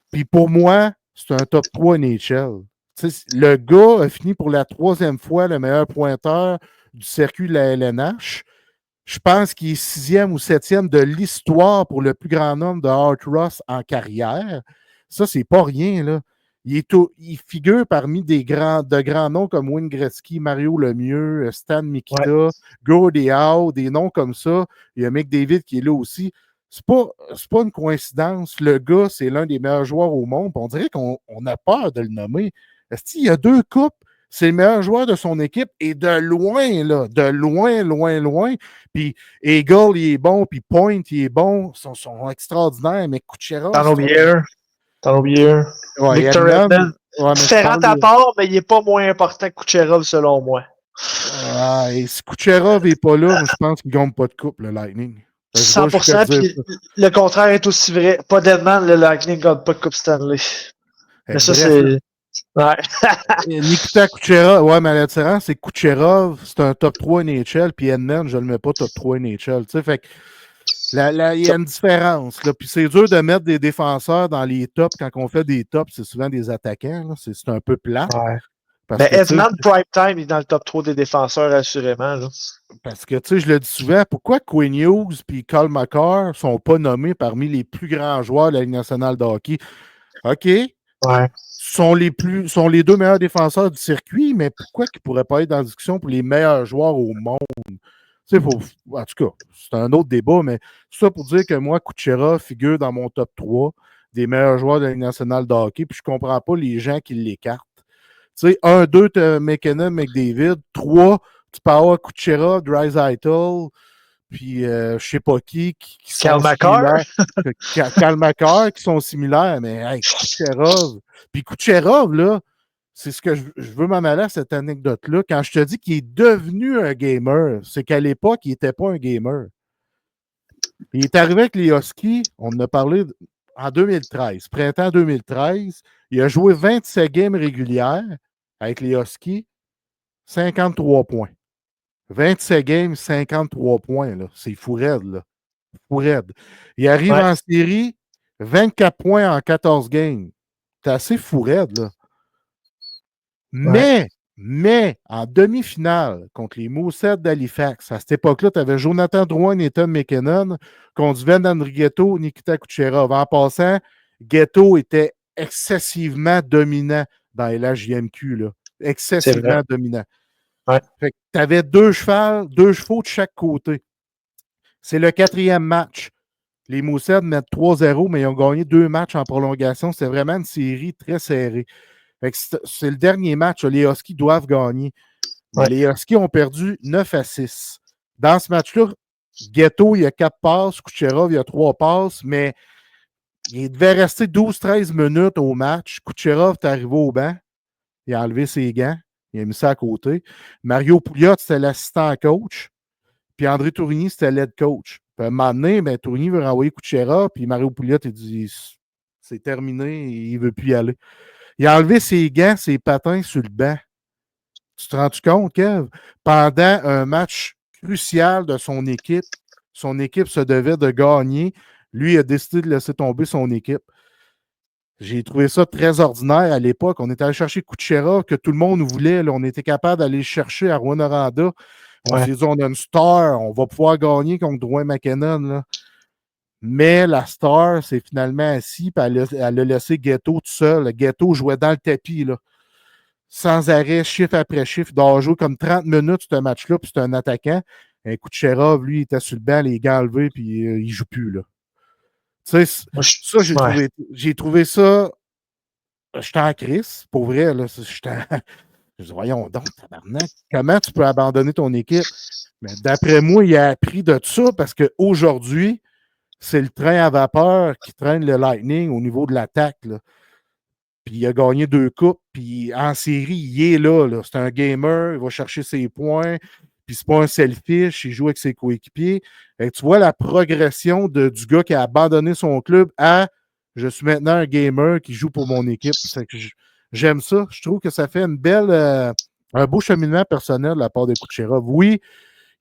Puis pour moi, c'est un top 3 NHL. Le gars a fini pour la 3e fois le meilleur pointeur du circuit de la LNH. Je pense qu'il est 6e ou 7e de l'histoire pour le plus grand nombre de Art Ross en carrière. Ça, c'est pas rien, là. Il figure parmi de grands noms comme Wayne Gretzky, Mario Lemieux, Stan Mikita, Gordie Howe, des noms comme ça. Il y a McDavid qui est là aussi. C'est pas une coïncidence. Le gars, c'est l'un des meilleurs joueurs au monde. On dirait qu'on a peur de le nommer. Il y a 2 coupes. C'est le meilleur joueur de son équipe et de loin, là. De loin, loin, loin. Puis Eagle, il est bon. Puis Point, il est bon. Ils sont extraordinaires. Mais Kucherov... T'en as oublié un. Ouais, Victor Edmond. Ouais, Différent à part, mais il n'est pas moins important que Kucherov, selon moi. Et si Kucherov n'est pas là, je pense qu'il ne gagne pas de coupe, le Lightning. 100%, puis le contraire est aussi vrai. Pas d'Edmond, le Lightning ne gagne pas de coupe Stanley. Mais ça, c'est... Ouais. Nikita Kucherov, ouais, mais la différence, c'est que Kucherov, c'est un top 3 NHL, puis Edmond, je ne le mets pas top 3 NHL. Tu sais, fait que il y a une différence. Là. Puis c'est dur de mettre des défenseurs dans les tops. Quand on fait des tops, c'est souvent des attaquants. C'est un peu plat. Ouais. Mais Edmond Prime Time est dans le top 3 des défenseurs, assurément. Là. Parce que, tu sais, je le dis souvent, pourquoi Quinn Hughes et Cole Makar ne sont pas nommés parmi les plus grands joueurs de la Ligue nationale de hockey? OK. Ouais. Sont les 2 meilleurs défenseurs du circuit, mais pourquoi ils ne pourraient pas être dans la discussion pour les meilleurs joueurs au monde? En tout cas, c'est un autre débat, mais ça pour dire que moi, Kucherov figure dans mon top 3 des meilleurs joueurs de la Ligue nationale de hockey, puis je ne comprends pas les gens qui l'écartent. Tu sais, 1, 2, tu as McKinnon, McDavid. 3, tu peux avoir Kucherov, Draisaitl, puis je ne sais pas qui sont similaires. Cale Makar, qui sont similaires, mais hey, Kucherov. Puis Kucherov, là, c'est ce que je veux m'en aller à cette anecdote-là. Quand je te dis qu'il est devenu un gamer, c'est qu'à l'époque, il n'était pas un gamer. Il est arrivé avec les Huskies, on en a parlé en 2013, printemps 2013. Il a joué 27 games régulières avec les Huskies, 53 points. 27 games, 53 points. Là. C'est fou raide, là. Fou raide. Il arrive en série, 24 points en 14 games. C'est assez fou raide, là. Mais, en demi-finale, contre les Mooseheads d'Halifax, à cette époque-là, tu avais Jonathan Drouin et Tom McKinnon contre Sven Andrighetto, Nikita Kucherov. En passant, Ghetto était excessivement dominant dans LHJMQ, là. Excessivement dominant. Ouais. Fait que tu avais 2 chevaux de chaque côté. C'est le 4e match. Les Mooseheads mettent 3-0, mais ils ont gagné 2 matchs en prolongation. C'était vraiment une série très serrée. C'est le dernier match. Les Huskies doivent gagner. Mais les Huskies ont perdu 9-6. Dans ce match-là, Ghetto, il y a 4 passes. Kucherov, il y a 3 passes. Mais il devait rester 12-13 minutes au match. Kucherov est arrivé au banc. Il a enlevé ses gants. Il a mis ça à côté. Mario Pouliot, c'était l'assistant coach. Puis André Tourigny, c'était l'aide coach. Puis à un moment donné, Tourigny veut renvoyer Kucherov. Puis Mario Pouliot, il dit c'est terminé. Il ne veut plus y aller. Il a enlevé ses gants, ses patins sur le banc. Tu te rends compte, Kev? Pendant un match crucial de son équipe se devait de gagner. Lui, il a décidé de laisser tomber son équipe. J'ai trouvé ça très ordinaire à l'époque. On était allé chercher Kucherov, que tout le monde voulait. Là. On était capable d'aller le chercher à Rwanda. On s'est dit, on a une star, on va pouvoir gagner contre Drouin McKinnon. Là. Mais la star s'est finalement assise, puis elle a laissé Ghetto tout seul. Le Ghetto jouait dans le tapis, là, sans arrêt, chiffre après chiffre. Il doit jouer comme 30 minutes ce match-là, puis c'est un attaquant. Un coup de Kucherov, lui, il était sur le banc, les gants enlevés, puis il ne joue plus. Là. Tu sais, ça, j'ai trouvé ça. J'étais en crise, pour vrai. Là, je dis, voyons donc, tabarnak, comment tu peux abandonner ton équipe? Mais d'après moi, il a appris de ça parce qu'aujourd'hui, c'est le train à vapeur qui traîne le Lightning au niveau de l'attaque. Là. Puis il a gagné 2 coupes. Puis en série, il est là. C'est un gamer. Il va chercher ses points. Puis c'est pas un selfish. Il joue avec ses coéquipiers. Et tu vois la progression du gars qui a abandonné son club à je suis maintenant un gamer qui joue pour mon équipe. C'est que j'aime ça. Je trouve que ça fait un beau cheminement personnel de la part de Kucherov. Oui,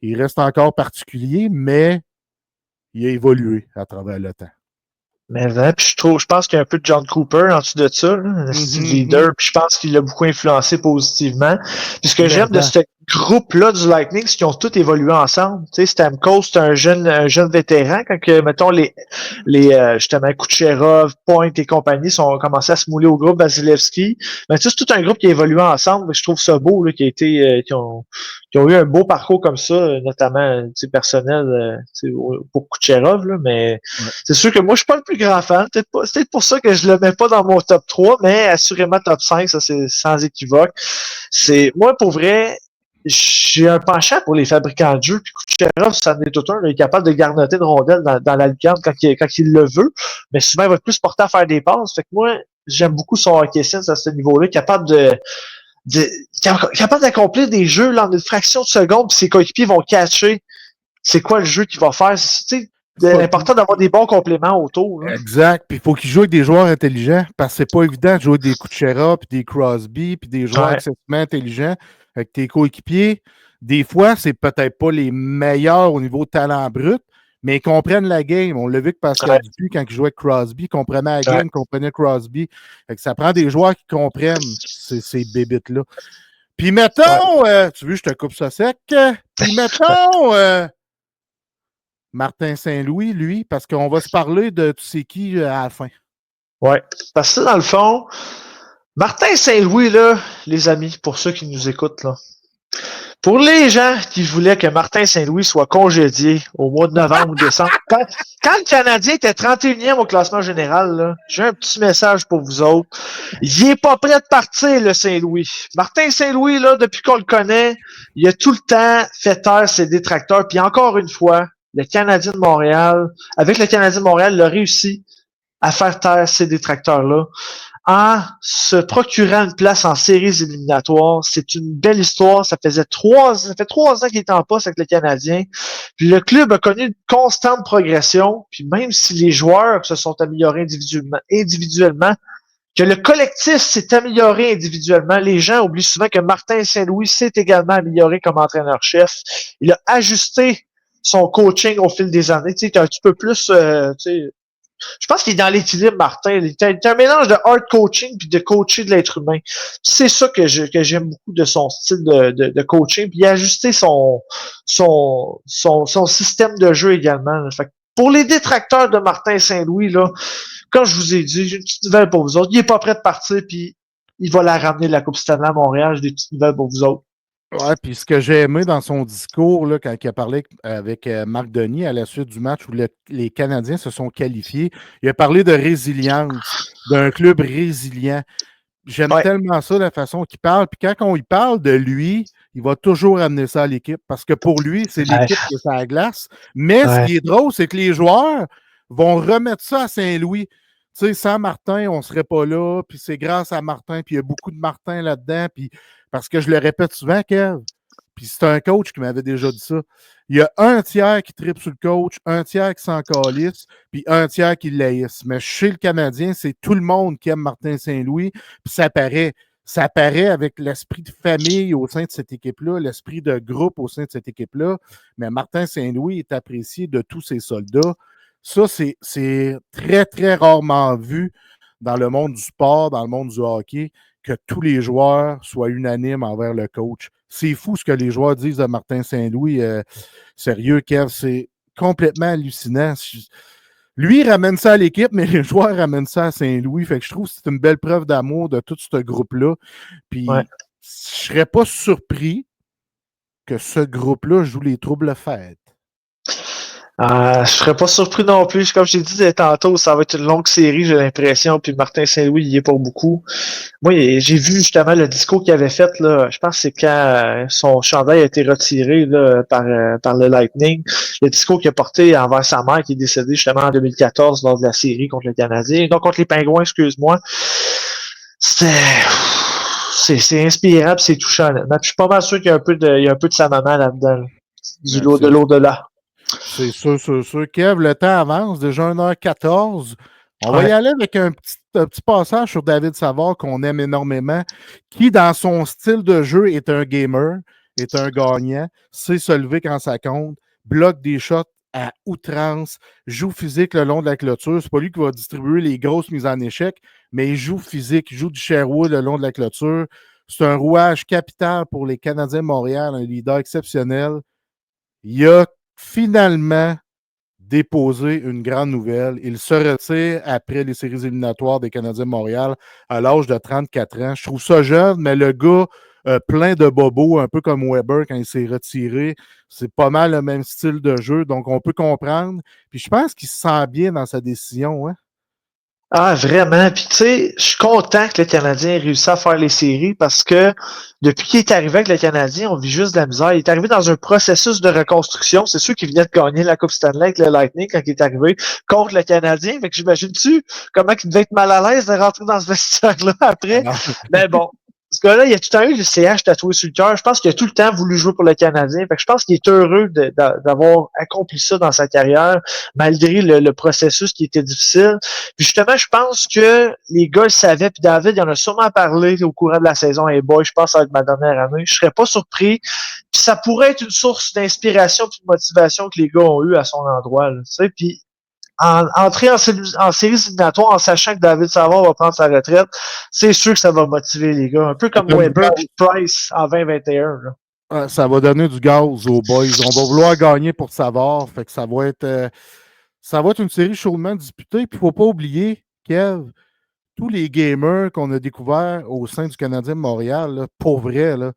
il reste encore particulier, mais il a évolué à travers le temps. Mais puis je pense qu'il y a un peu de John Cooper en dessous de ça, là, un style leader, puis je pense qu'il l'a beaucoup influencé positivement. Puis ce que j'aime de groupe-là du Lightning, c'est qu'ils ont tous évolué ensemble. Tu sais, Stamkos, c'est un jeune vétéran. Quand que, mettons, justement, Kucherov, Point et compagnie ont commencé à se mouler au groupe Vasilevski. Mais tu sais, c'est tout un groupe qui a évolué ensemble. Je trouve ça beau, là, qui ont eu un beau parcours comme ça, notamment, tu sais, personnel, tu sais, pour Kucherov, là. Mais c'est sûr que moi, je suis pas le plus grand fan. C'est peut-être pour ça que je le mets pas dans mon top 3, mais assurément top 5, ça, c'est sans équivoque. Moi, pour vrai, j'ai un penchant pour les fabricants de jeux, puis Kucherov, ça en est tout un, il est capable de garnoter une rondelle dans la lucarne quand il le veut, mais souvent, il va être plus porté à faire des passes. Fait que moi, j'aime beaucoup son hockey sense à ce niveau-là, capable d'accomplir des jeux là, en une fraction de seconde, puis ses coéquipiers vont catcher c'est quoi le jeu qu'il va faire. C'est important d'avoir des bons compléments autour. Là. Exact. Puis il faut qu'il joue avec des joueurs intelligents, parce que c'est pas évident de jouer avec des Kucherov, puis des Crosby, puis des joueurs excessivement intelligents avec tes coéquipiers. Des fois, c'est peut-être pas les meilleurs au niveau talent brut, mais ils comprennent la game. On l'a vu que Pascal Dupuis, quand il jouait avec Crosby, il comprenait la game, il comprenait Crosby. Fait que ça prend des joueurs qui comprennent ces bébites-là. Puis mettons, tu veux, je te coupe ça sec. Puis mettons, Martin Saint-Louis, lui, parce qu'on va se parler de tu sais qui à la fin. Ouais, parce que dans le fond, Martin Saint-Louis, là, les amis, pour ceux qui nous écoutent, là, pour les gens qui voulaient que Martin Saint-Louis soit congédié au mois de novembre ou décembre, quand le Canadien était 31e au classement général, là, j'ai un petit message pour vous autres. Il est pas prêt de partir, le Saint-Louis. Martin Saint-Louis, là, depuis qu'on le connaît, il a tout le temps fait taire ses détracteurs. Puis encore une fois, le Canadien de Montréal, avec le Canadien de Montréal, il a réussi à faire taire ces détracteurs-là en se procurant une place en séries éliminatoires. C'est une belle histoire. Ça fait 3 ans qu'il est en poste avec le Canadien. Puis le club a connu une constante progression. Puis même si les joueurs se sont améliorés individuellement, que le collectif s'est amélioré individuellement, les gens oublient souvent que Martin Saint-Louis s'est également amélioré comme entraîneur-chef. Il a ajusté son coaching au fil des années. Tu sais, un petit peu plus, je pense qu'il est dans l'équilibre, Martin. Il est un mélange de hard coaching puis de coacher de l'être humain. C'est ça que j'aime beaucoup de son style de coaching. Puis il a ajusté son système de jeu également. Fait que pour les détracteurs de Martin Saint-Louis, là, comme je vous ai dit, j'ai une petite nouvelle pour vous autres. Il est pas prêt de partir, puis il va la ramener la Coupe Stanley à Montréal. J'ai des petites nouvelles pour vous autres. Ouais, puis ce que j'ai aimé dans son discours, là, quand il a parlé avec Marc Denis à la suite du match où les Canadiens se sont qualifiés, il a parlé de résilience, d'un club résilient. J'aime tellement ça, la façon qu'il parle. Puis quand on y parle de lui, il va toujours amener ça à l'équipe parce que pour lui, c'est l'équipe qui est sur la glace. Mais ce qui est drôle, c'est que les joueurs vont remettre ça à Saint-Louis. Tu sais, sans Martin, on ne serait pas là. Puis c'est grâce à Martin. Puis il y a beaucoup de Martin là-dedans. Puis parce que je le répète souvent, Kev, puis c'est un coach qui m'avait déjà dit ça. Il y a un tiers qui tripe sur le coach, un tiers qui s'en calisse, puis un tiers qui l'haïsse. Mais chez le Canadien, c'est tout le monde qui aime Martin Saint-Louis, puis ça paraît. Ça paraît avec l'esprit de famille au sein de cette équipe-là, l'esprit de groupe au sein de cette équipe-là. Mais Martin Saint-Louis est apprécié de tous ses soldats. Ça, c'est très, très rarement vu dans le monde du sport, dans le monde du hockey, que tous les joueurs soient unanimes envers le coach. C'est fou ce que les joueurs disent de Martin Saint-Louis. Sérieux, Kev, c'est complètement hallucinant. Lui, il ramène ça à l'équipe, mais les joueurs ramènent ça à Saint-Louis. Fait que je trouve que c'est une belle preuve d'amour de tout ce groupe-là. Puis, je ne serais pas surpris que ce groupe-là joue les troubles fêtes. Je serais pas surpris non plus. Comme je t'ai dit tantôt, ça va être une longue série, j'ai l'impression. Puis Martin Saint-Louis, il y est pour beaucoup. Moi, j'ai vu justement le discours qu'il avait fait, là. Je pense que c'est quand son chandail a été retiré là, par le Lightning. Le discours qu'il a porté envers sa mère, qui est décédée justement en 2014 lors de la série contre le Canadien. Donc contre les Pingouins, excuse-moi. C'est inspirant et c'est touchant. Puis je suis pas mal sûr qu'il y a un peu de sa maman là-dedans. Là. De l'au-delà. C'est sûr. Kev, le temps avance, déjà 1h14. On va y aller avec un petit passage sur David Savard qu'on aime énormément, qui, dans son style de jeu, est un gamer, est un gagnant, sait se lever quand ça compte, bloque des shots à outrance, joue physique le long de la clôture. C'est pas lui qui va distribuer les grosses mises en échec, mais il joue physique, il joue du Sherwood le long de la clôture. C'est un rouage capital pour les Canadiens de Montréal, un leader exceptionnel. Il a finalement déposé une grande nouvelle. Il se retire après les séries éliminatoires des Canadiens de Montréal à l'âge de 34 ans. Je trouve ça jeune, mais le gars plein de bobos, un peu comme Weber quand il s'est retiré. C'est pas mal le même style de jeu, donc on peut comprendre. Puis je pense qu'il se sent bien dans sa décision. Hein? Ah, vraiment. Puis, tu sais, je suis content que le Canadien ait réussi à faire les séries parce que depuis qu'il est arrivé avec le Canadien, on vit juste de la misère. Il est arrivé dans un processus de reconstruction. C'est sûr qu'il venait de gagner la Coupe Stanley avec le Lightning quand il est arrivé contre le Canadien. Fait que j'imagine-tu comment il devait être mal à l'aise de rentrer dans ce vestiaire-là après. Mais bon. Ce gars-là, il a tout le temps eu le CH tatoué sur le cœur. Je pense qu'il a tout le temps voulu jouer pour le Canadien. Fait que je pense qu'il est heureux d'avoir accompli ça dans sa carrière, malgré le processus qui était difficile. Puis justement, je pense que les gars le savaient, puis David, il en a sûrement parlé au courant de la saison. Hey boy, je pense que ça va être ma dernière année. Je serais pas surpris. Puis ça pourrait être une source d'inspiration et de motivation que les gars ont eu à son endroit. Tu sais, puis entrer en séries éliminatoires en sachant que David Savard va prendre sa retraite, c'est sûr que ça va motiver les gars. Un peu comme Weber et Price en 2021. Là. Ça va donner du gaz aux boys. On va vouloir gagner pour Savard. Fait que ça va être une série chaudement disputée. Puis il ne faut pas oublier, Kev, tous les gamers qu'on a découverts au sein du Canadien de Montréal, là, pour vrai, là,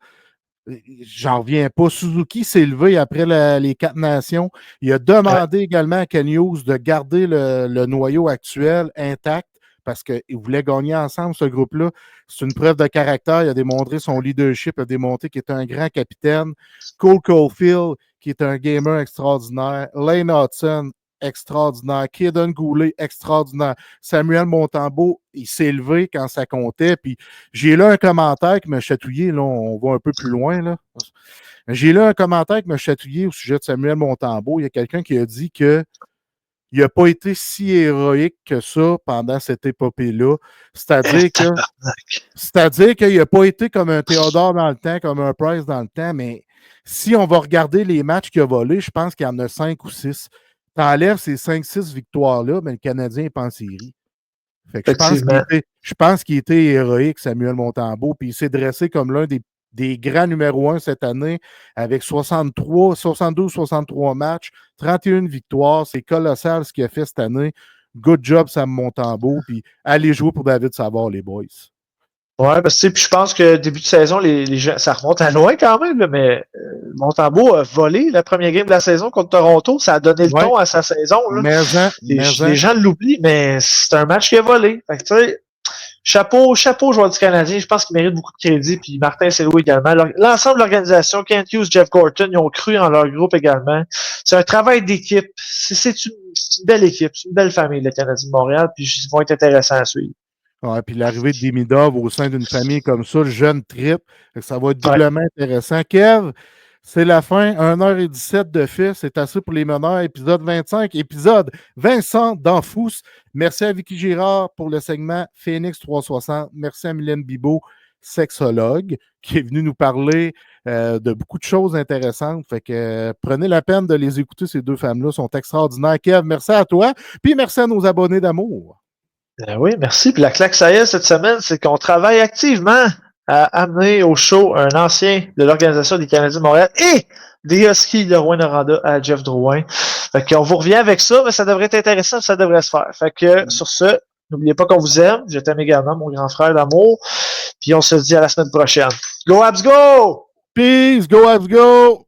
j'en reviens pas. Suzuki s'est levé après les 4 nations. Il a demandé également à Ken Hughes de garder le noyau actuel intact parce qu'il voulait gagner ensemble, ce groupe-là. C'est une preuve de caractère. Il a démontré son leadership, il a démontré qu'il était un grand capitaine. Cole Caulfield, qui est un gamer extraordinaire. Lane Hudson, extraordinaire. Kaden Goulet, extraordinaire. Samuel Montembeault, il s'est levé quand ça comptait. Puis j'ai là un commentaire qui m'a chatouillé. Là, on va un peu plus loin. Là. J'ai là un commentaire qui m'a chatouillé au sujet de Samuel Montembeault. Il y a quelqu'un qui a dit que il n'a pas été si héroïque que ça pendant cette épopée-là. C'est-à-dire qu'il n'a pas été comme un Théodore dans le temps, comme un Price dans le temps, mais si on va regarder les matchs qu'il a volés, je pense qu'il y en a 5 ou 6. T'enlèves ces 5-6 victoires-là, mais le Canadien n'est pas en série. Fait que je pense qu'il était héroïque, Samuel Montembeault, puis il s'est dressé comme l'un des grands numéro 1 cette année avec 72-63 matchs, 31 victoires. C'est colossal ce qu'il a fait cette année. Good job, Sam Montembeault, puis allez jouer pour David Savard, les boys. Ouais, parce que je pense que début de saison, les gens, ça remonte à loin quand même, là, mais Montembeault a volé la première game de la saison contre Toronto. Ça a donné le ton à sa saison. Là. Les gens l'oublient, mais c'est un match qui a volé. Fait que, tu sais, chapeau, joueur du Canadien. Je pense qu'il mérite beaucoup de crédit. Puis Martin Saint-Louis également. L'ensemble de l'organisation, Kent Hughes, Jeff Gorton, ils ont cru en leur groupe également. C'est un travail d'équipe. C'est une belle équipe. C'est une belle famille, le Canadien de Montréal. Puis ils vont être intéressants à suivre. Ouais, puis l'arrivée de Demidov au sein d'une famille comme ça, le jeune trip, ça va être doublement intéressant. Kev, c'est la fin, 1h17 de fait, c'est assez pour les meneurs. Épisode 25, épisode Vincent D'Anfous. Merci à Vicky Girard pour le segment Phoenix 360. Merci à Mylène Bibeau, sexologue, qui est venue nous parler de beaucoup de choses intéressantes. Fait que prenez la peine de les écouter, ces deux femmes-là, sont extraordinaires. Kev, merci à toi, puis merci à nos abonnés d'amour. Oui, merci. Puis la claque ça y est cette semaine, c'est qu'on travaille activement à amener au show un ancien de l'Organisation des Canadiens de Montréal et des Huskies de Rouyn-Noranda à Jeff Drouin. Fait qu'on vous revient avec ça, mais ça devrait être intéressant, ça devrait se faire. Fait que sur ce, n'oubliez pas qu'on vous aime. Je t'aime également, mon grand frère d'amour. Puis on se dit à la semaine prochaine. Go Habs, go! Peace, go Habs, go!